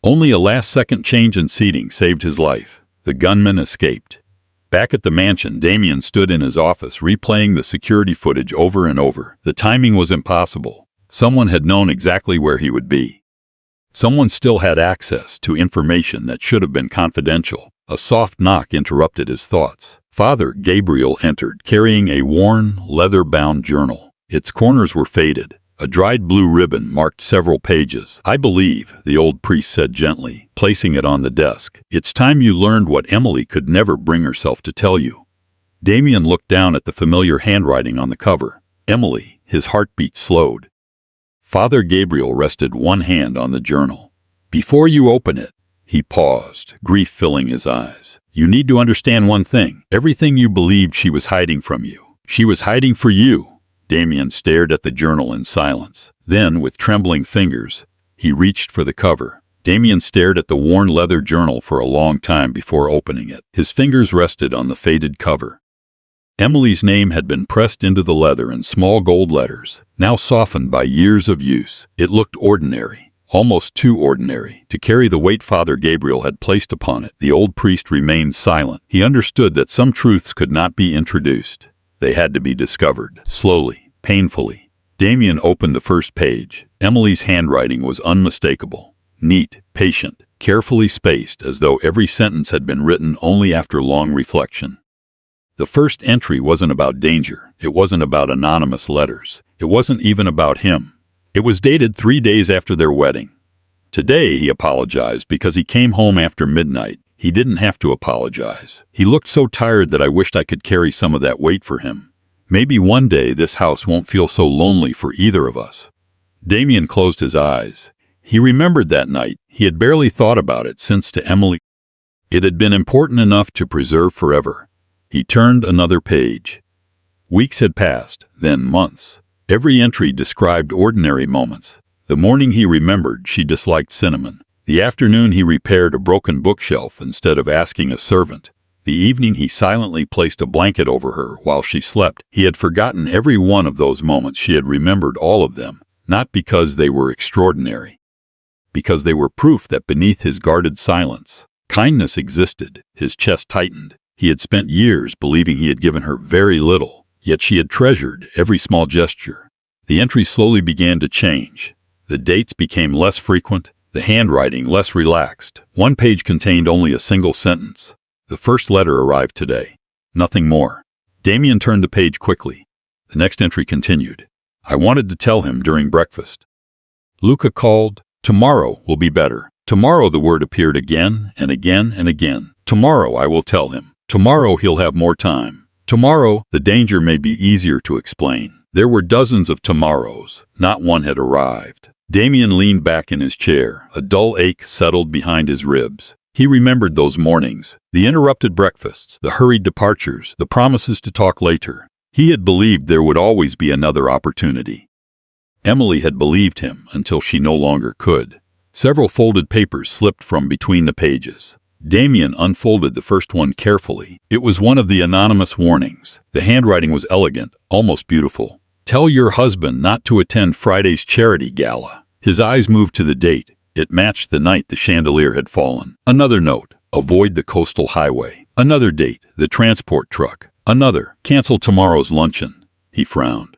Only a last-second change in seating saved his life. The gunman escaped. Back at the mansion, Damian stood in his office replaying the security footage over and over. The timing was impossible. Someone had known exactly where he would be. Someone still had access to information that should have been confidential. A soft knock interrupted his thoughts. Father Gabriel entered, carrying a worn, leather-bound journal. Its corners were faded. A dried blue ribbon marked several pages. I believe, the old priest said gently, placing it on the desk. It's time you learned what Emily could never bring herself to tell you. Damian looked down at the familiar handwriting on the cover. Emily, his heartbeat slowed. Father Gabriel rested one hand on the journal. Before you open it, he paused, grief filling his eyes. You need to understand one thing. Everything you believed she was hiding from you. She was hiding for you. Damian stared at the journal in silence. Then, with trembling fingers, he reached for the cover. Damian stared at the worn leather journal for a long time before opening it. His fingers rested on the faded cover. Emily's name had been pressed into the leather in small gold letters, now softened by years of use. It looked ordinary. almost too ordinary to carry the weight Father Gabriel had placed upon it. The old priest remained silent. He understood that some truths could not be introduced. They had to be discovered, slowly, painfully. Damian opened the first page. Emily's handwriting was unmistakable, neat, patient, carefully spaced, as though every sentence had been written only after long reflection. The first entry wasn't about danger. It wasn't about anonymous letters. It wasn't even about him. It was dated 3 days after their wedding. Today, he apologized because he came home after midnight. He didn't have to apologize. He looked so tired that I wished I could carry some of that weight for him. Maybe one day this house won't feel so lonely for either of us. Damian closed his eyes. He remembered that night. He had barely thought about it since to Emily. It had been important enough to preserve forever. He turned another page. Weeks had passed, then months. Every entry described ordinary moments. The morning he remembered she disliked cinnamon. The afternoon he repaired a broken bookshelf instead of asking a servant. The evening he silently placed a blanket over her while she slept. He had forgotten every one of those moments. She had remembered all of them, not because they were extraordinary, because they were proof that beneath his guarded silence, kindness existed. His chest tightened. He had spent years believing he had given her very little, yet she had treasured every small gesture. The entries slowly began to change. The dates became less frequent, the handwriting less relaxed. One page contained only a single sentence. The first letter arrived today. Nothing more. Damian turned the page quickly. The next entry continued. I wanted to tell him during breakfast. Luca called. Tomorrow will be better. Tomorrow the word appeared again and again and again. Tomorrow I will tell him. Tomorrow he'll have more time. Tomorrow the danger may be easier to explain. There were dozens of tomorrows. Not one had arrived. Damian leaned back in his chair. A dull ache settled behind his ribs. He remembered those mornings, the interrupted breakfasts, the hurried departures, the promises to talk later. He had believed there would always be another opportunity. Emily had believed him until she no longer could. Several folded papers slipped from between the pages. Damian unfolded the first one carefully. It was one of the anonymous warnings. The handwriting was elegant, almost beautiful. Tell your husband not to attend Friday's charity gala. His eyes moved to the date. It matched the night the chandelier had fallen. Another note. Avoid the coastal highway. Another date. The transport truck. Another. Cancel tomorrow's luncheon. He frowned.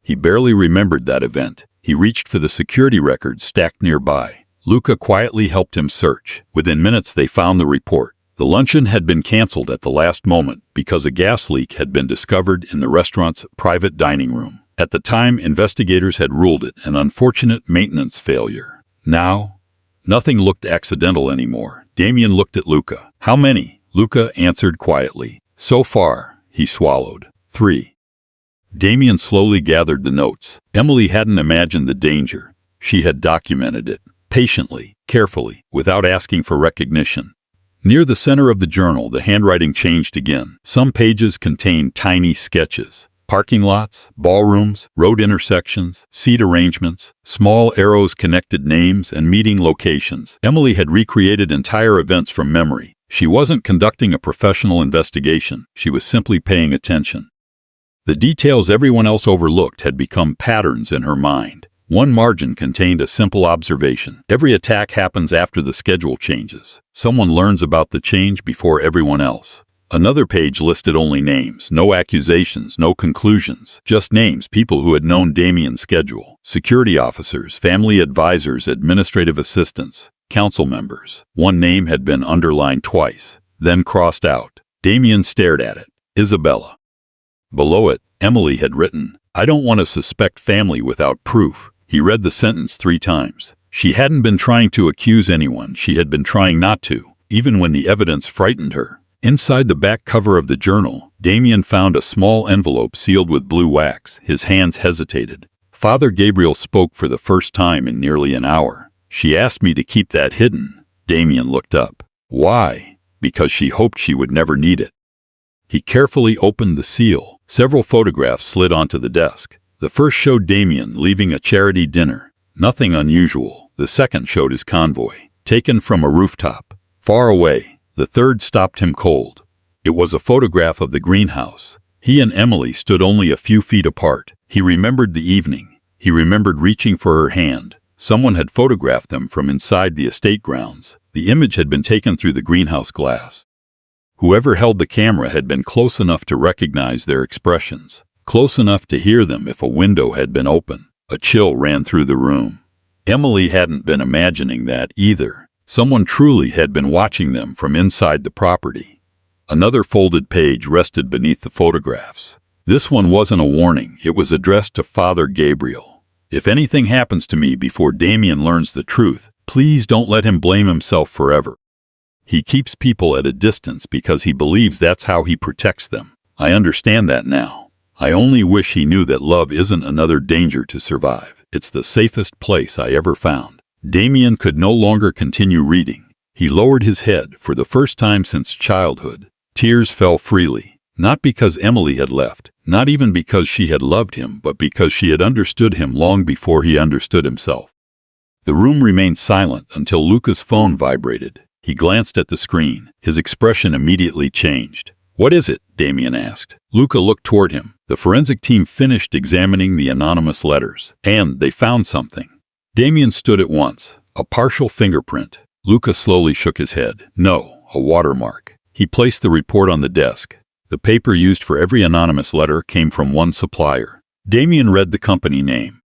He barely remembered that event. He reached for the security records stacked nearby. Luca quietly helped him search. Within minutes they found the report. The luncheon had been canceled at the last moment because a gas leak had been discovered in the restaurant's private dining room. At the time, investigators had ruled it an unfortunate maintenance failure. Now, nothing looked accidental anymore. Damian looked at Luca. How many? Luca answered quietly. So far, he swallowed. 3. Damian slowly gathered the notes. Emily hadn't imagined the danger. She had documented it. Patiently, carefully, without asking for recognition. Near the center of the journal, the handwriting changed again. Some pages contained tiny sketches. Parking lots, ballrooms, road intersections, seat arrangements, small arrows connected names and meeting locations. Emily had recreated entire events from memory. She wasn't conducting a professional investigation. She was simply paying attention. The details everyone else overlooked had become patterns in her mind. One margin contained a simple observation. Every attack happens after the schedule changes. Someone learns about the change before everyone else. Another page listed only names, no accusations, no conclusions, just names, people who had known Damian's schedule. Security officers, family advisors, administrative assistants, council members. One name had been underlined twice, then crossed out. Damian stared at it. Isabella. Below it, Emily had written, I don't want to suspect family without proof. He read the sentence 3 times. She hadn't been trying to accuse anyone. She had been trying not to, even when the evidence frightened her. Inside the back cover of the journal, Damian found a small envelope sealed with blue wax. His hands hesitated. Father Gabriel spoke for the first time in nearly an hour. She asked me to keep that hidden. Damian looked up. Why? Because she hoped she would never need it. He carefully opened the seal. Several photographs slid onto the desk. The first showed Damian leaving a charity dinner. Nothing unusual. The second showed his convoy, taken from a rooftop, far away. The third stopped him cold. It was a photograph of the greenhouse. He and Emily stood only a few feet apart. He remembered the evening. He remembered reaching for her hand, Someone had photographed them from inside the estate grounds. The image had been taken through the greenhouse glass. Whoever held the camera had been close enough to recognize their expressions, close enough to hear them if a window had been open. A chill ran through the room. Emily hadn't been imagining that either. Someone truly had been watching them from inside the property. Another folded page rested beneath the photographs. This one wasn't a warning. It was addressed to Father Gabriel. If anything happens to me before Damian learns the truth, please don't let him blame himself forever. He keeps people at a distance because he believes that's how he protects them. I understand that now. I only wish he knew that love isn't another danger to survive. It's the safest place I ever found. Damian could no longer continue reading. He lowered his head for the first time since childhood. Tears fell freely, not because Emily had left, not even because she had loved him, but because she had understood him long before he understood himself. The room remained silent until Luca's phone vibrated. He glanced at the screen. His expression immediately changed. "What is it?" Damian asked. Luca looked toward him. The forensic team finished examining the anonymous letters, and they found something. Damian stood at once. A partial fingerprint. Luca slowly shook his head. No, a watermark. He placed the report on the desk. The paper used for every anonymous letter came from one supplier. Damian read the company name.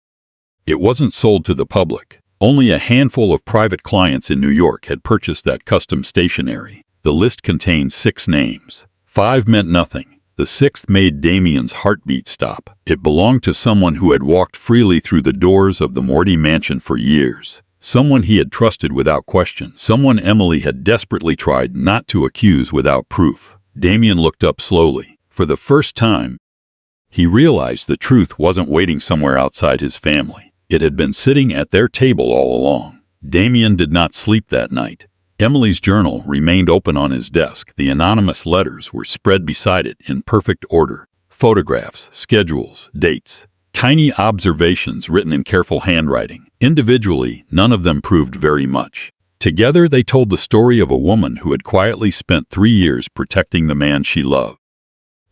It wasn't sold to the public. Only a handful of private clients in New York had purchased that custom stationery. The list contained 6 names. 5 meant nothing. The 6th made Damian's heartbeat stop. It belonged to someone who had walked freely through the doors of the Moretti mansion for years. Someone he had trusted without question. Someone Emily had desperately tried not to accuse without proof. Damian looked up slowly. For the first time, he realized the truth wasn't waiting somewhere outside his family. It had been sitting at their table all along. Damian did not sleep that night. Emily's journal remained open on his desk. The anonymous letters were spread beside it in perfect order. Photographs, schedules, dates, tiny observations written in careful handwriting. Individually, none of them proved very much. Together, they told the story of a woman who had quietly spent 3 years protecting the man she loved,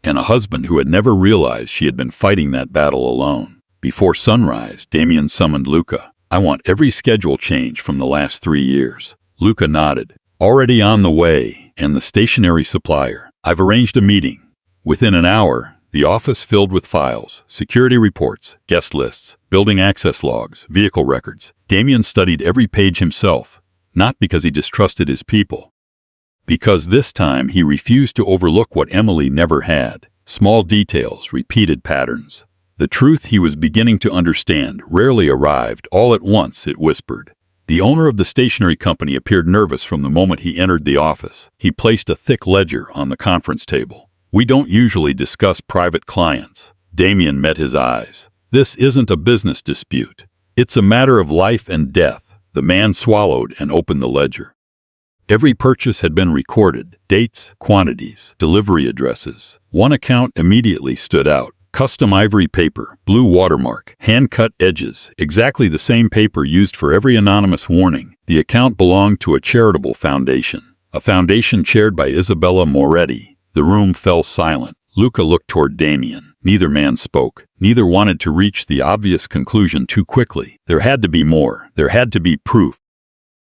and a husband who had never realized she had been fighting that battle alone. Before sunrise, Damian summoned Luca. "I want every schedule change from the last 3 years. Luca nodded. "Already on the way, and the stationery supplier. I've arranged a meeting." Within an hour, the office filled with files, security reports, guest lists, building access logs, vehicle records. Damian studied every page himself, not because he distrusted his people, because this time he refused to overlook what Emily never had. Small details, repeated patterns. The truth he was beginning to understand rarely arrived all at once, it whispered. The owner of the stationery company appeared nervous from the moment he entered the office. He placed a thick ledger on the conference table. "We don't usually discuss private clients." Damian met his eyes. "This isn't a business dispute. It's a matter of life and death." The man swallowed and opened the ledger. Every purchase had been recorded. Dates, quantities, delivery addresses. One account immediately stood out. Custom ivory paper, blue watermark, hand-cut edges, exactly the same paper used for every anonymous warning. The account belonged to a charitable foundation, a foundation chaired by Isabella Moretti. The room fell silent. Luca looked toward Damian. Neither man spoke. Neither wanted to reach the obvious conclusion too quickly. There had to be more. There had to be proof.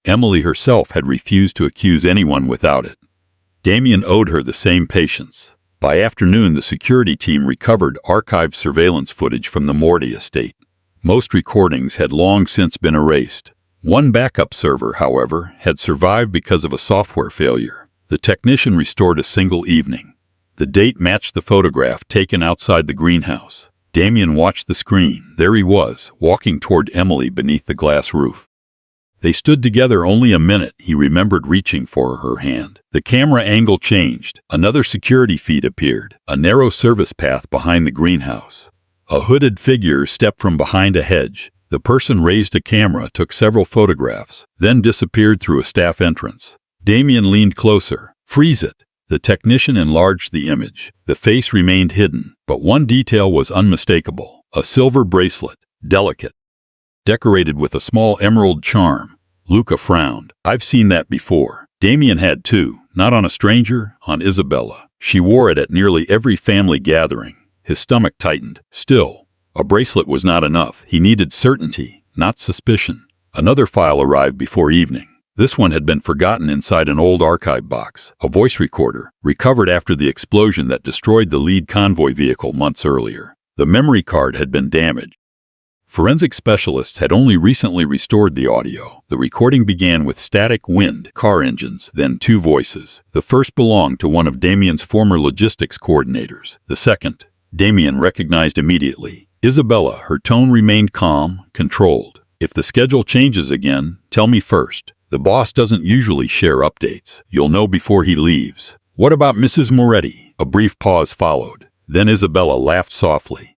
Emily herself had refused to accuse anyone without it. Damian owed her the same patience. By afternoon, the security team recovered archived surveillance footage from the Moretti estate. Most recordings had long since been erased. One backup server, however, had survived because of a software failure. The technician restored a single evening. The date matched the photograph taken outside the greenhouse. Damian watched the screen. There he was, walking toward Emily beneath the glass roof. They stood together only a minute. He remembered reaching for her hand. The camera angle changed. Another security feed appeared, a narrow service path behind the greenhouse. A hooded figure stepped from behind a hedge. The person raised a camera, took several photographs, then disappeared through a staff entrance. Damian leaned closer. "Freeze it." The technician enlarged the image. The face remained hidden, but one detail was unmistakable. A silver bracelet, delicate, decorated with a small emerald charm. Luca frowned. "I've seen that before." Damian had too, not on a stranger, on Isabella. She wore it at nearly every family gathering. His stomach tightened. Still, a bracelet was not enough. He needed certainty, not suspicion. Another file arrived before evening. This one had been forgotten inside an old archive box, a voice recorder, recovered after the explosion that destroyed the lead convoy vehicle months earlier. The memory card had been damaged. Forensic specialists had only recently restored the audio. The recording began with static wind, car engines, then two voices. The first belonged to one of Damian's former logistics coordinators. The second, Damian recognized immediately. Isabella, her tone remained calm, controlled. If the schedule changes again, tell me first. The boss doesn't usually share updates. You'll know before he leaves. What about Mrs. Moretti? A brief pause followed. Then Isabella laughed softly.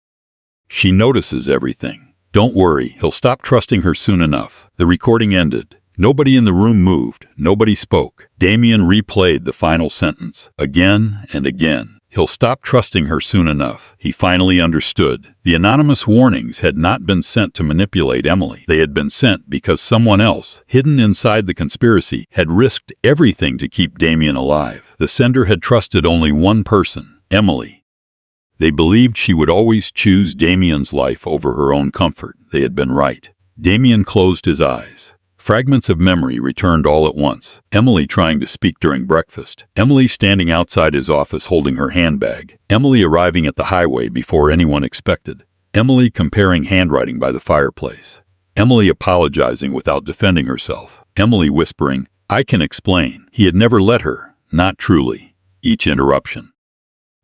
She notices everything. Don't worry, he'll stop trusting her soon enough. The recording ended. Nobody in the room moved. Nobody spoke. Damian replayed the final sentence again and again. He'll stop trusting her soon enough. He finally understood. The anonymous warnings had not been sent to manipulate Emily. They had been sent because someone else, hidden inside the conspiracy, had risked everything to keep Damian alive. The sender had trusted only one person, Emily. They believed she would always choose Damian's life over her own comfort. They had been right. Damian closed his eyes. Fragments of memory returned all at once. Emily trying to speak during breakfast. Emily standing outside his office holding her handbag. Emily arriving at the highway before anyone expected. Emily comparing handwriting by the fireplace. Emily apologizing without defending herself. Emily whispering, "I can explain." He had never let her. Not truly. Each interruption.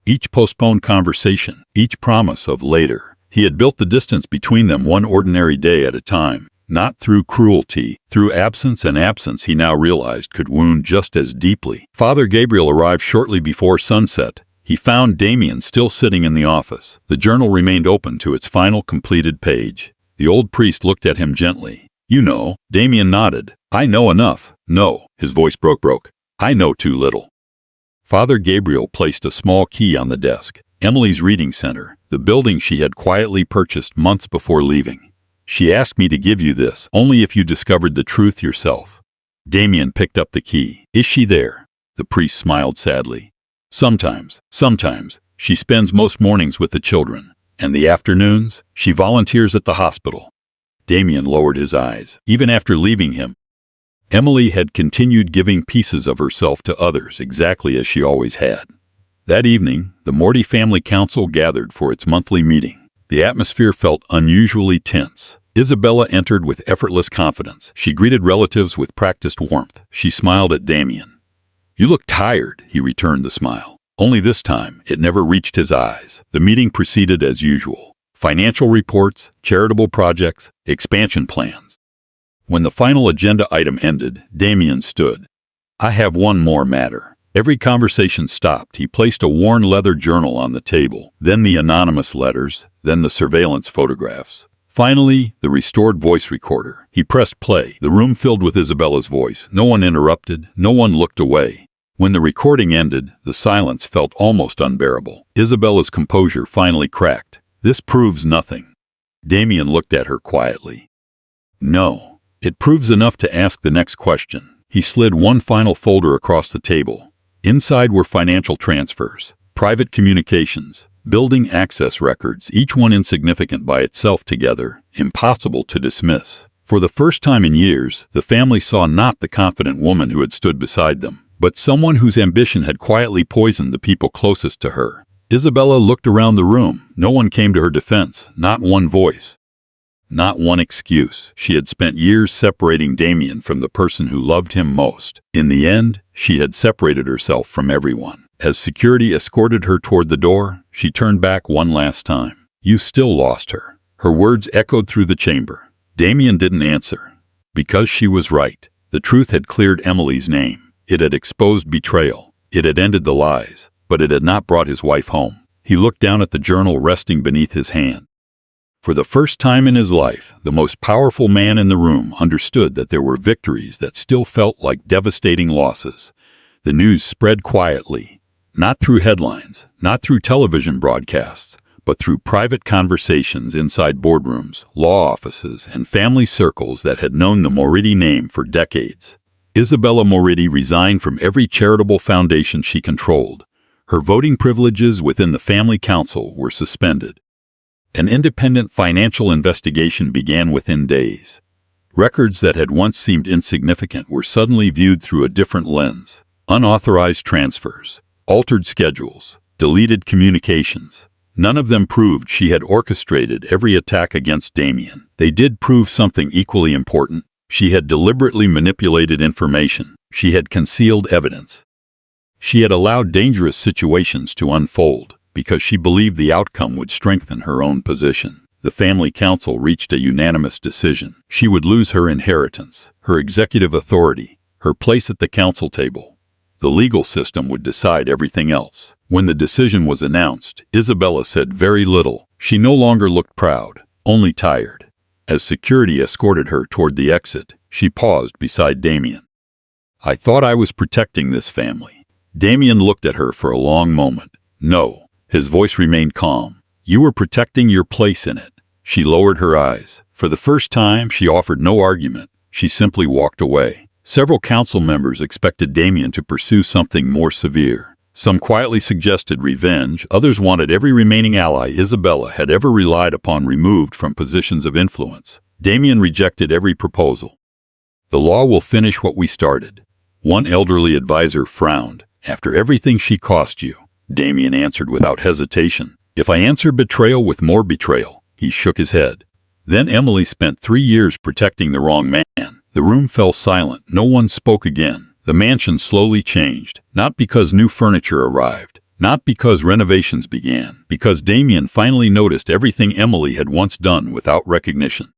Each postponed conversation, each promise of later. He had built the distance between them one ordinary day at a time, not through cruelty, through absence, and absence he now realized could wound just as deeply. Father Gabriel arrived shortly before sunset. He found Damian still sitting in the office. The journal remained open to its final completed page. The old priest looked at him gently. "You know," Damian nodded. "I know enough." "No," his voice broke. "I know too little." Father Gabriel placed a small key on the desk. Emily's reading center, the building she had quietly purchased months before leaving. "She asked me to give you this, only if you discovered the truth yourself." Damian picked up the key. "Is she there?" The priest smiled sadly. Sometimes. She spends most mornings with the children. And the afternoons, she volunteers at the hospital." Damian lowered his eyes. Even after leaving him, Emily had continued giving pieces of herself to others exactly as she always had. That evening, the Moretti family council gathered for its monthly meeting. The atmosphere felt unusually tense. Isabella entered with effortless confidence. She greeted relatives with practiced warmth. She smiled at Damian. "You look tired," he returned the smile. Only this time, it never reached his eyes. The meeting proceeded as usual. Financial reports, charitable projects, expansion plans. When the final agenda item ended, Damian stood. "I have one more matter." Every conversation stopped. He placed a worn leather journal on the table, then the anonymous letters, then the surveillance photographs. Finally, the restored voice recorder. He pressed play. The room filled with Isabella's voice. No one interrupted. No one looked away. When the recording ended, the silence felt almost unbearable. Isabella's composure finally cracked. "This proves nothing." Damian looked at her quietly. "No. It proves enough to ask the next question." He slid one final folder across the table. Inside were financial transfers, private communications, building access records, each one insignificant by itself, together, impossible to dismiss. For the first time in years, the family saw not the confident woman who had stood beside them, but someone whose ambition had quietly poisoned the people closest to her. Isabella looked around the room. No one came to her defense, not one voice. Not one excuse. She had spent years separating Damian from the person who loved him most. In the end, she had separated herself from everyone. As security escorted her toward the door, she turned back one last time. "You still lost her." Her words echoed through the chamber. Damian didn't answer. Because she was right. The truth had cleared Emily's name. It had exposed betrayal. It had ended the lies. But it had not brought his wife home. He looked down at the journal resting beneath his hand. For the first time in his life, the most powerful man in the room understood that there were victories that still felt like devastating losses. The news spread quietly, not through headlines, not through television broadcasts, but through private conversations inside boardrooms, law offices, and family circles that had known the Moretti name for decades. Isabella Moretti resigned from every charitable foundation she controlled. Her voting privileges within the family council were suspended. An independent financial investigation began within days. Records that had once seemed insignificant were suddenly viewed through a different lens. Unauthorized transfers, altered schedules, deleted communications. None of them proved she had orchestrated every attack against Damian. They did prove something equally important. She had deliberately manipulated information. She had concealed evidence. She had allowed dangerous situations to unfold because she believed the outcome would strengthen her own position. The family council reached a unanimous decision. She would lose her inheritance, her executive authority, her place at the council table. The legal system would decide everything else. When the decision was announced, Isabella said very little. She no longer looked proud, only tired. As security escorted her toward the exit, she paused beside Damian. "I thought I was protecting this family." Damian looked at her for a long moment. "No." His voice remained calm. "You were protecting your place in it." She lowered her eyes. For the first time, she offered no argument. She simply walked away. Several council members expected Damian to pursue something more severe. Some quietly suggested revenge. Others wanted every remaining ally Isabella had ever relied upon removed from positions of influence. Damian rejected every proposal. "The law will finish what we started." One elderly advisor frowned. "After everything she cost you," Damian answered without hesitation. "If I answer betrayal with more betrayal." He shook his head. Then Emily spent 3 years protecting the wrong man. The room fell silent. No one spoke again. The mansion slowly changed, not because new furniture arrived, not because renovations began, because Damian finally noticed everything Emily had once done without recognition.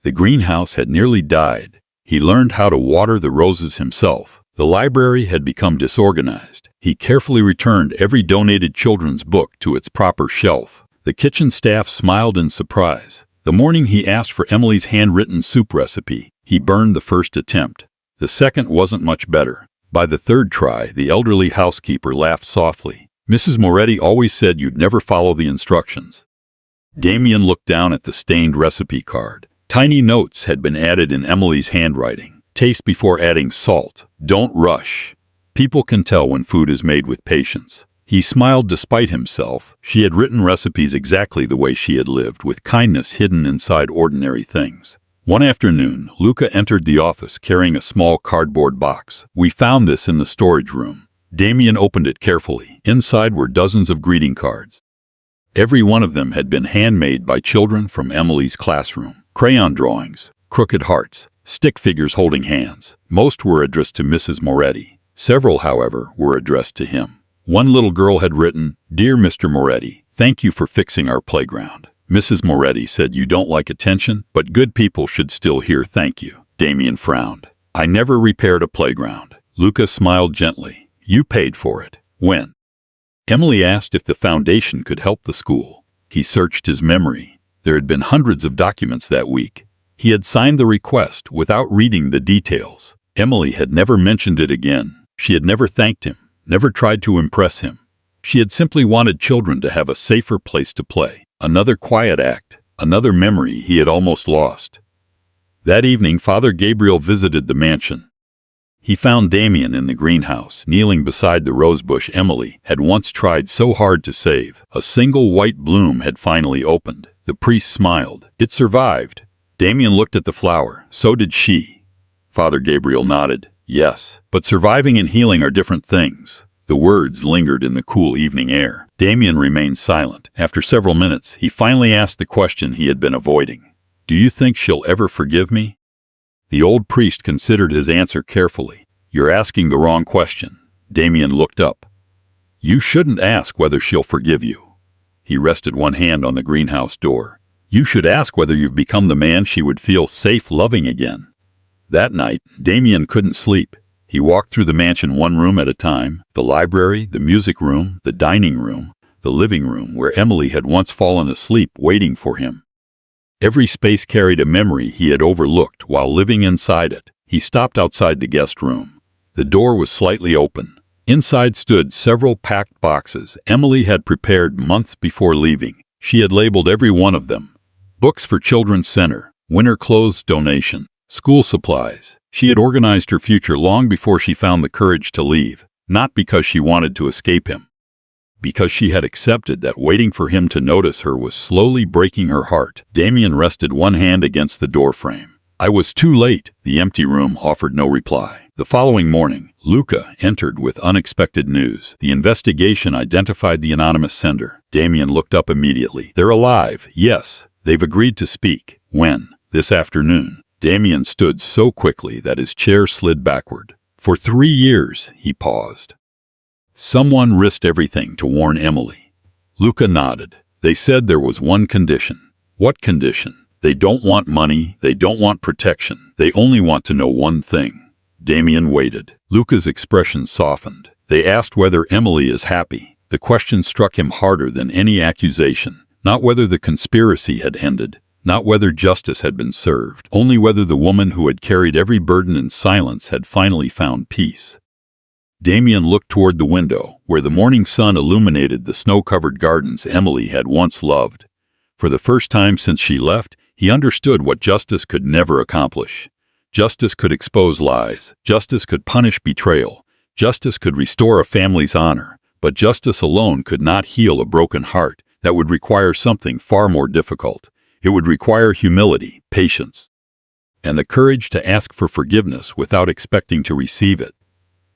The greenhouse had nearly died. He learned how to water the roses himself. The library had become disorganized. He carefully returned every donated children's book to its proper shelf. The kitchen staff smiled in surprise. The morning he asked for Emily's handwritten soup recipe, he burned the first attempt. The second wasn't much better. By the third try, the elderly housekeeper laughed softly. "Mrs. Moretti always said you'd never follow the instructions." Damian looked down at the stained recipe card. Tiny notes had been added in Emily's handwriting. "Taste before adding salt. Don't rush. People can tell when food is made with patience." He smiled despite himself. She had written recipes exactly the way she had lived, with kindness hidden inside ordinary things. One afternoon, Luca entered the office carrying a small cardboard box. "We found this in the storage room." Damian opened it carefully. Inside were dozens of greeting cards. Every one of them had been handmade by children from Emily's classroom. Crayon drawings, crooked hearts, stick figures holding hands. Most were addressed to Mrs. Moretti. Several, however, were addressed to him. One little girl had written, "Dear Mr. Moretti, thank you for fixing our playground." Mrs. Moretti said, "You don't like attention, but good people should still hear thank you." Damian frowned. "I never repaired a playground." Luca smiled gently. "You paid for it." "When?" Emily asked if the foundation could help the school. He searched his memory. There had been hundreds of documents that week. He had signed the request without reading the details. Emily had never mentioned it again. She had never thanked him, never tried to impress him. She had simply wanted children to have a safer place to play. Another quiet act, another memory he had almost lost. That evening, Father Gabriel visited the mansion. He found Damian in the greenhouse, kneeling beside the rosebush Emily had once tried so hard to save. A single white bloom had finally opened. The priest smiled. "It survived." Damian looked at the flower. "So did she." Father Gabriel nodded. "Yes, but surviving and healing are different things." The words lingered in the cool evening air. Damian remained silent. After several minutes, he finally asked the question he had been avoiding. "Do you think she'll ever forgive me?" The old priest considered his answer carefully. "You're asking the wrong question." Damian looked up. "You shouldn't ask whether she'll forgive you." He rested one hand on the greenhouse door. "You should ask whether you've become the man she would feel safe loving again." That night, Damian couldn't sleep. He walked through the mansion one room at a time: the library, the music room, the dining room, the living room where Emily had once fallen asleep waiting for him. Every space carried a memory he had overlooked while living inside it. He stopped outside the guest room. The door was slightly open. Inside stood several packed boxes Emily had prepared months before leaving. She had labeled every one of them: books for Children's Center, winter clothes donation, school supplies. She had organized her future long before she found the courage to leave, not because she wanted to escape him, because she had accepted that waiting for him to notice her was slowly breaking her heart. Damian rested one hand against the doorframe. I was too late. The empty room offered no reply. The following morning, Luca entered with unexpected news. The investigation identified the anonymous sender. Damian looked up immediately. They're alive. Yes, they've agreed to speak. When? This afternoon. Damian stood so quickly that his chair slid backward. For 3 years, he paused. Someone risked everything to warn Emily. Luca nodded. They said there was one condition. What condition? They don't want money. They don't want protection. They only want to know one thing. Damian waited. Luca's expression softened. They asked whether Emily is happy. The question struck him harder than any accusation. Not whether the conspiracy had ended. Not whether justice had been served. Only whether the woman who had carried every burden in silence had finally found peace. Damian looked toward the window, where the morning sun illuminated the snow-covered gardens Emily had once loved. For the first time since she left, he understood what justice could never accomplish. Justice could expose lies. Justice could punish betrayal. Justice could restore a family's honor. But justice alone could not heal a broken heart. That would require something far more difficult. It would require humility, patience, and the courage to ask for forgiveness without expecting to receive it.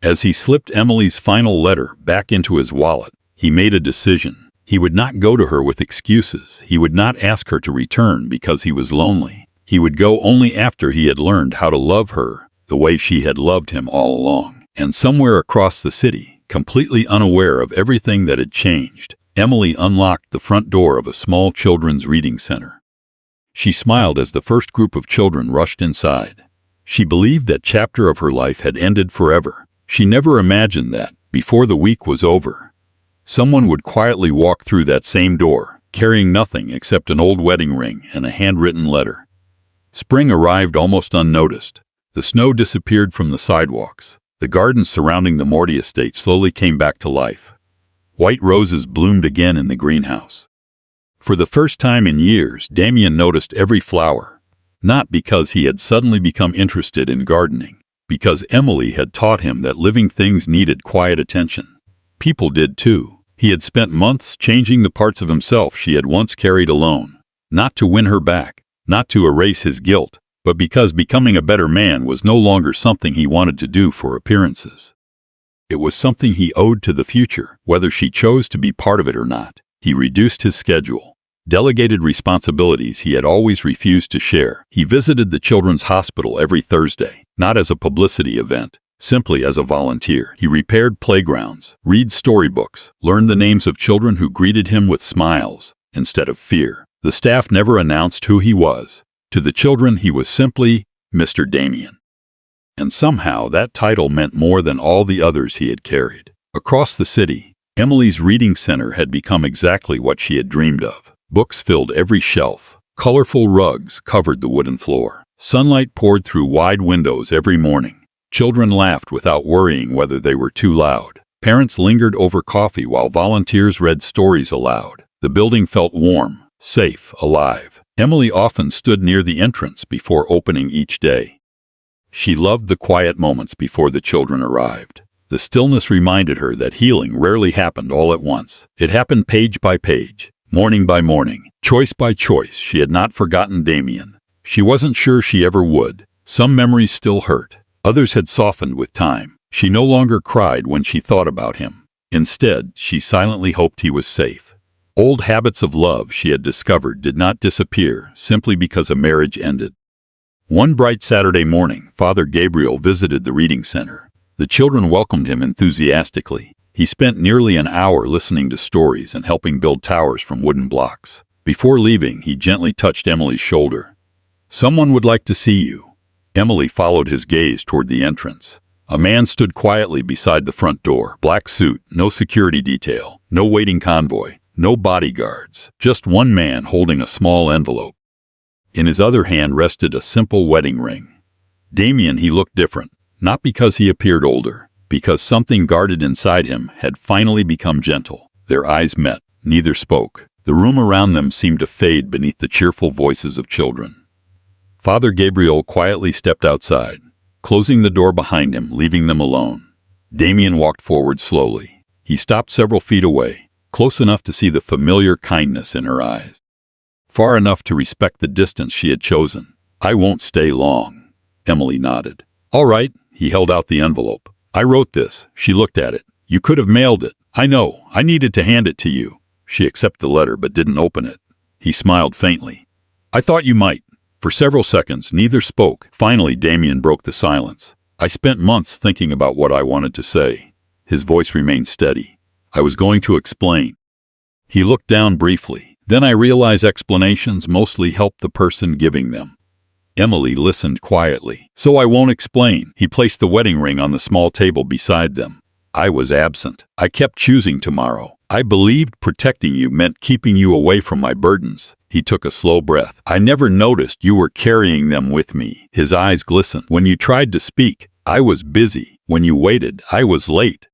As he slipped Emily's final letter back into his wallet, he made a decision. He would not go to her with excuses. He would not ask her to return because he was lonely. He would go only after he had learned how to love her the way she had loved him all along. And somewhere across the city, completely unaware of everything that had changed, Emily unlocked the front door of a small children's reading center. She smiled as the first group of children rushed inside. She believed that chapter of her life had ended forever. She never imagined that, before the week was over, someone would quietly walk through that same door, carrying nothing except an old wedding ring and a handwritten letter. Spring arrived almost unnoticed. The snow disappeared from the sidewalks. The gardens surrounding the Moretti estate slowly came back to life. White roses bloomed again in the greenhouse. For the first time in years, Damian noticed every flower, not because he had suddenly become interested in gardening, because Emily had taught him that living things needed quiet attention. People did too. He had spent months changing the parts of himself she had once carried alone, not to win her back, not to erase his guilt, but because becoming a better man was no longer something he wanted to do for appearances. It was something he owed to the future, whether she chose to be part of it or not. He reduced his schedule, delegated responsibilities he had always refused to share. He visited the children's hospital every Thursday, not as a publicity event, simply as a volunteer. He repaired playgrounds, read storybooks, learned the names of children who greeted him with smiles instead of fear. The staff never announced who he was. To the children, he was simply Mr. Damian. And somehow that title meant more than all the others he had carried. Across the city, Emily's reading center had become exactly what she had dreamed of. Books filled every shelf. Colorful rugs covered the wooden floor. Sunlight poured through wide windows every morning. Children laughed without worrying whether they were too loud. Parents lingered over coffee while volunteers read stories aloud. The building felt warm, safe, alive. Emily often stood near the entrance before opening each day. She loved the quiet moments before the children arrived. The stillness reminded her that healing rarely happened all at once. It happened page by page, morning by morning, choice by choice. She had not forgotten Damian. She wasn't sure she ever would. Some memories still hurt. Others had softened with time. She no longer cried when she thought about him. Instead, she silently hoped he was safe. Old habits of love she had discovered did not disappear simply because a marriage ended. One bright Saturday morning, Father Gabriel visited the reading center. The children welcomed him enthusiastically. He spent nearly an hour listening to stories and helping build towers from wooden blocks. Before leaving, he gently touched Emily's shoulder. "Someone would like to see you." Emily followed his gaze toward the entrance. A man stood quietly beside the front door. Black suit, no security detail, no waiting convoy, no bodyguards. Just one man holding a small envelope. In his other hand rested a simple wedding ring. Damian, he looked different, not because he appeared older, because something guarded inside him had finally become gentle. Their eyes met. Neither spoke. The room around them seemed to fade beneath the cheerful voices of children. Father Gabriel quietly stepped outside, closing the door behind him, leaving them alone. Damian walked forward slowly. He stopped several feet away, close enough to see the familiar kindness in her eyes, far enough to respect the distance she had chosen. I won't stay long. Emily nodded. All right. He held out the envelope. I wrote this. She looked at it. You could have mailed it. I know. I needed to hand it to you. She accepted the letter but didn't open it. He smiled faintly. I thought you might. For several seconds, neither spoke. Finally, Damian broke the silence. I spent months thinking about what I wanted to say. His voice remained steady. I was going to explain. He looked down briefly. Then I realized explanations mostly help the person giving them. Emily listened quietly. So I won't explain. He placed the wedding ring on the small table beside them. I was absent. I kept choosing tomorrow. I believed protecting you meant keeping you away from my burdens. He took a slow breath. I never noticed you were carrying them with me. His eyes glistened. When you tried to speak, I was busy. When you waited, I was late.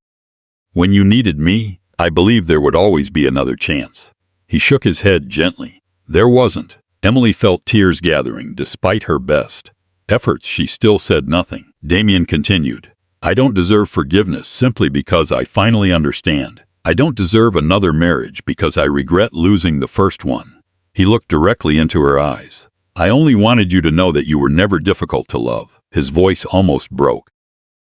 When you needed me, I believed there would always be another chance. He shook his head gently. There wasn't. Emily felt tears gathering despite her best efforts. She still said nothing. Damian continued. I don't deserve forgiveness simply because I finally understand. I don't deserve another marriage because I regret losing the first one. He looked directly into her eyes. I only wanted you to know that you were never difficult to love. His voice almost broke.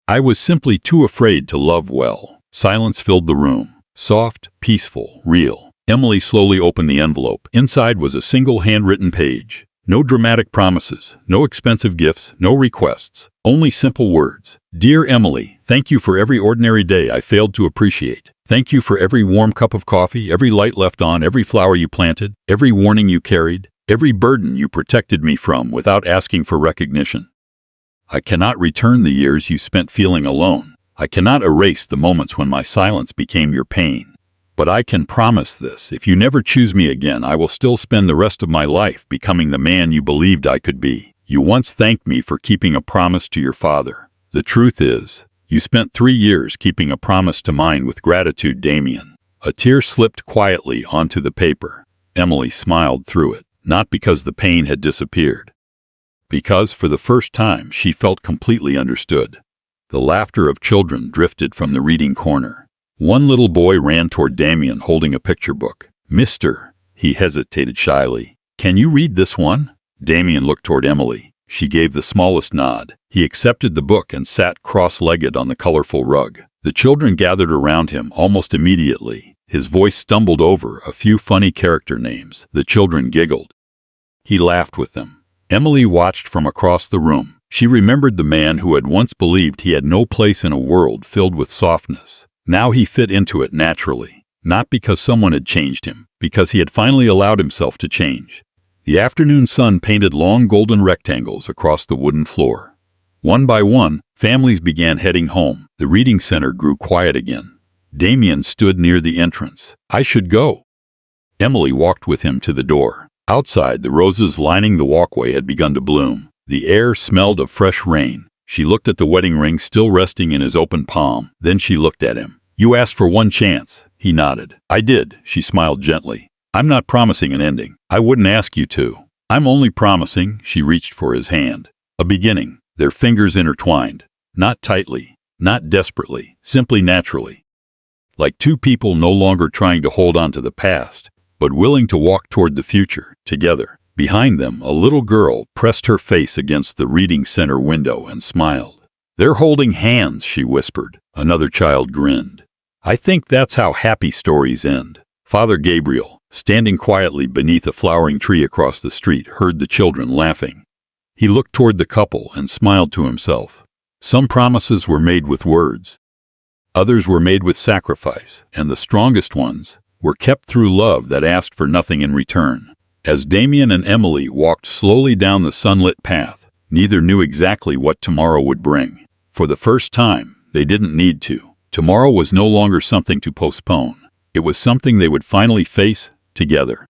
I was simply too afraid to love well. Silence filled the room. Soft, peaceful, real. Emily slowly opened the envelope. Inside was a single handwritten page. No dramatic promises, no expensive gifts, no requests, only simple words. Dear Emily, thank you for every ordinary day I failed to appreciate. Thank you for every warm cup of coffee, every light left on, every flower you planted, every warning you carried, every burden you protected me from without asking for recognition. I cannot return the years you spent feeling alone. I cannot erase the moments when my silence became your pain. But I can promise this, if you never choose me again, I will still spend the rest of my life becoming the man you believed I could be. You once thanked me for keeping a promise to your father. The truth is, you spent 3 years keeping a promise to mine with gratitude, Damian. A tear slipped quietly onto the paper. Emily smiled through it, not because the pain had disappeared. Because for the first time she felt completely understood. The laughter of children drifted from the reading corner. One little boy ran toward Damian holding a picture book. Mister, he hesitated shyly. Can you read this one? Damian looked toward Emily. She gave the smallest nod. He accepted the book and sat cross-legged on the colorful rug. The children gathered around him almost immediately. His voice stumbled over a few funny character names. The children giggled. He laughed with them. Emily watched from across the room. She remembered the man who had once believed he had no place in a world filled with softness. Now he fit into it naturally, not because someone had changed him, because he had finally allowed himself to change. The afternoon sun painted long golden rectangles across the wooden floor. One by one, families began heading home. The reading center grew quiet again. Damian stood near the entrance. I should go. Emily walked with him to the door. Outside, the roses lining the walkway had begun to bloom. The air smelled of fresh rain. She looked at the wedding ring still resting in his open palm. Then she looked at him. You asked for one chance. He nodded. I did. She smiled gently. I'm not promising an ending. I wouldn't ask you to. I'm only promising, she reached for his hand, a beginning. Their fingers intertwined. Not tightly, not desperately, simply naturally. Like two people no longer trying to hold on to the past, but willing to walk toward the future, together. Behind them, a little girl pressed her face against the reading center window and smiled. They're holding hands, she whispered. Another child grinned. I think that's how happy stories end. Father Gabriel, standing quietly beneath a flowering tree across the street, heard the children laughing. He looked toward the couple and smiled to himself. Some promises were made with words. Others were made with sacrifice, and the strongest ones were kept through love that asked for nothing in return. As Damian and Emily walked slowly down the sunlit path, neither knew exactly what tomorrow would bring. For the first time, they didn't need to. Tomorrow was no longer something to postpone. It was something they would finally face together.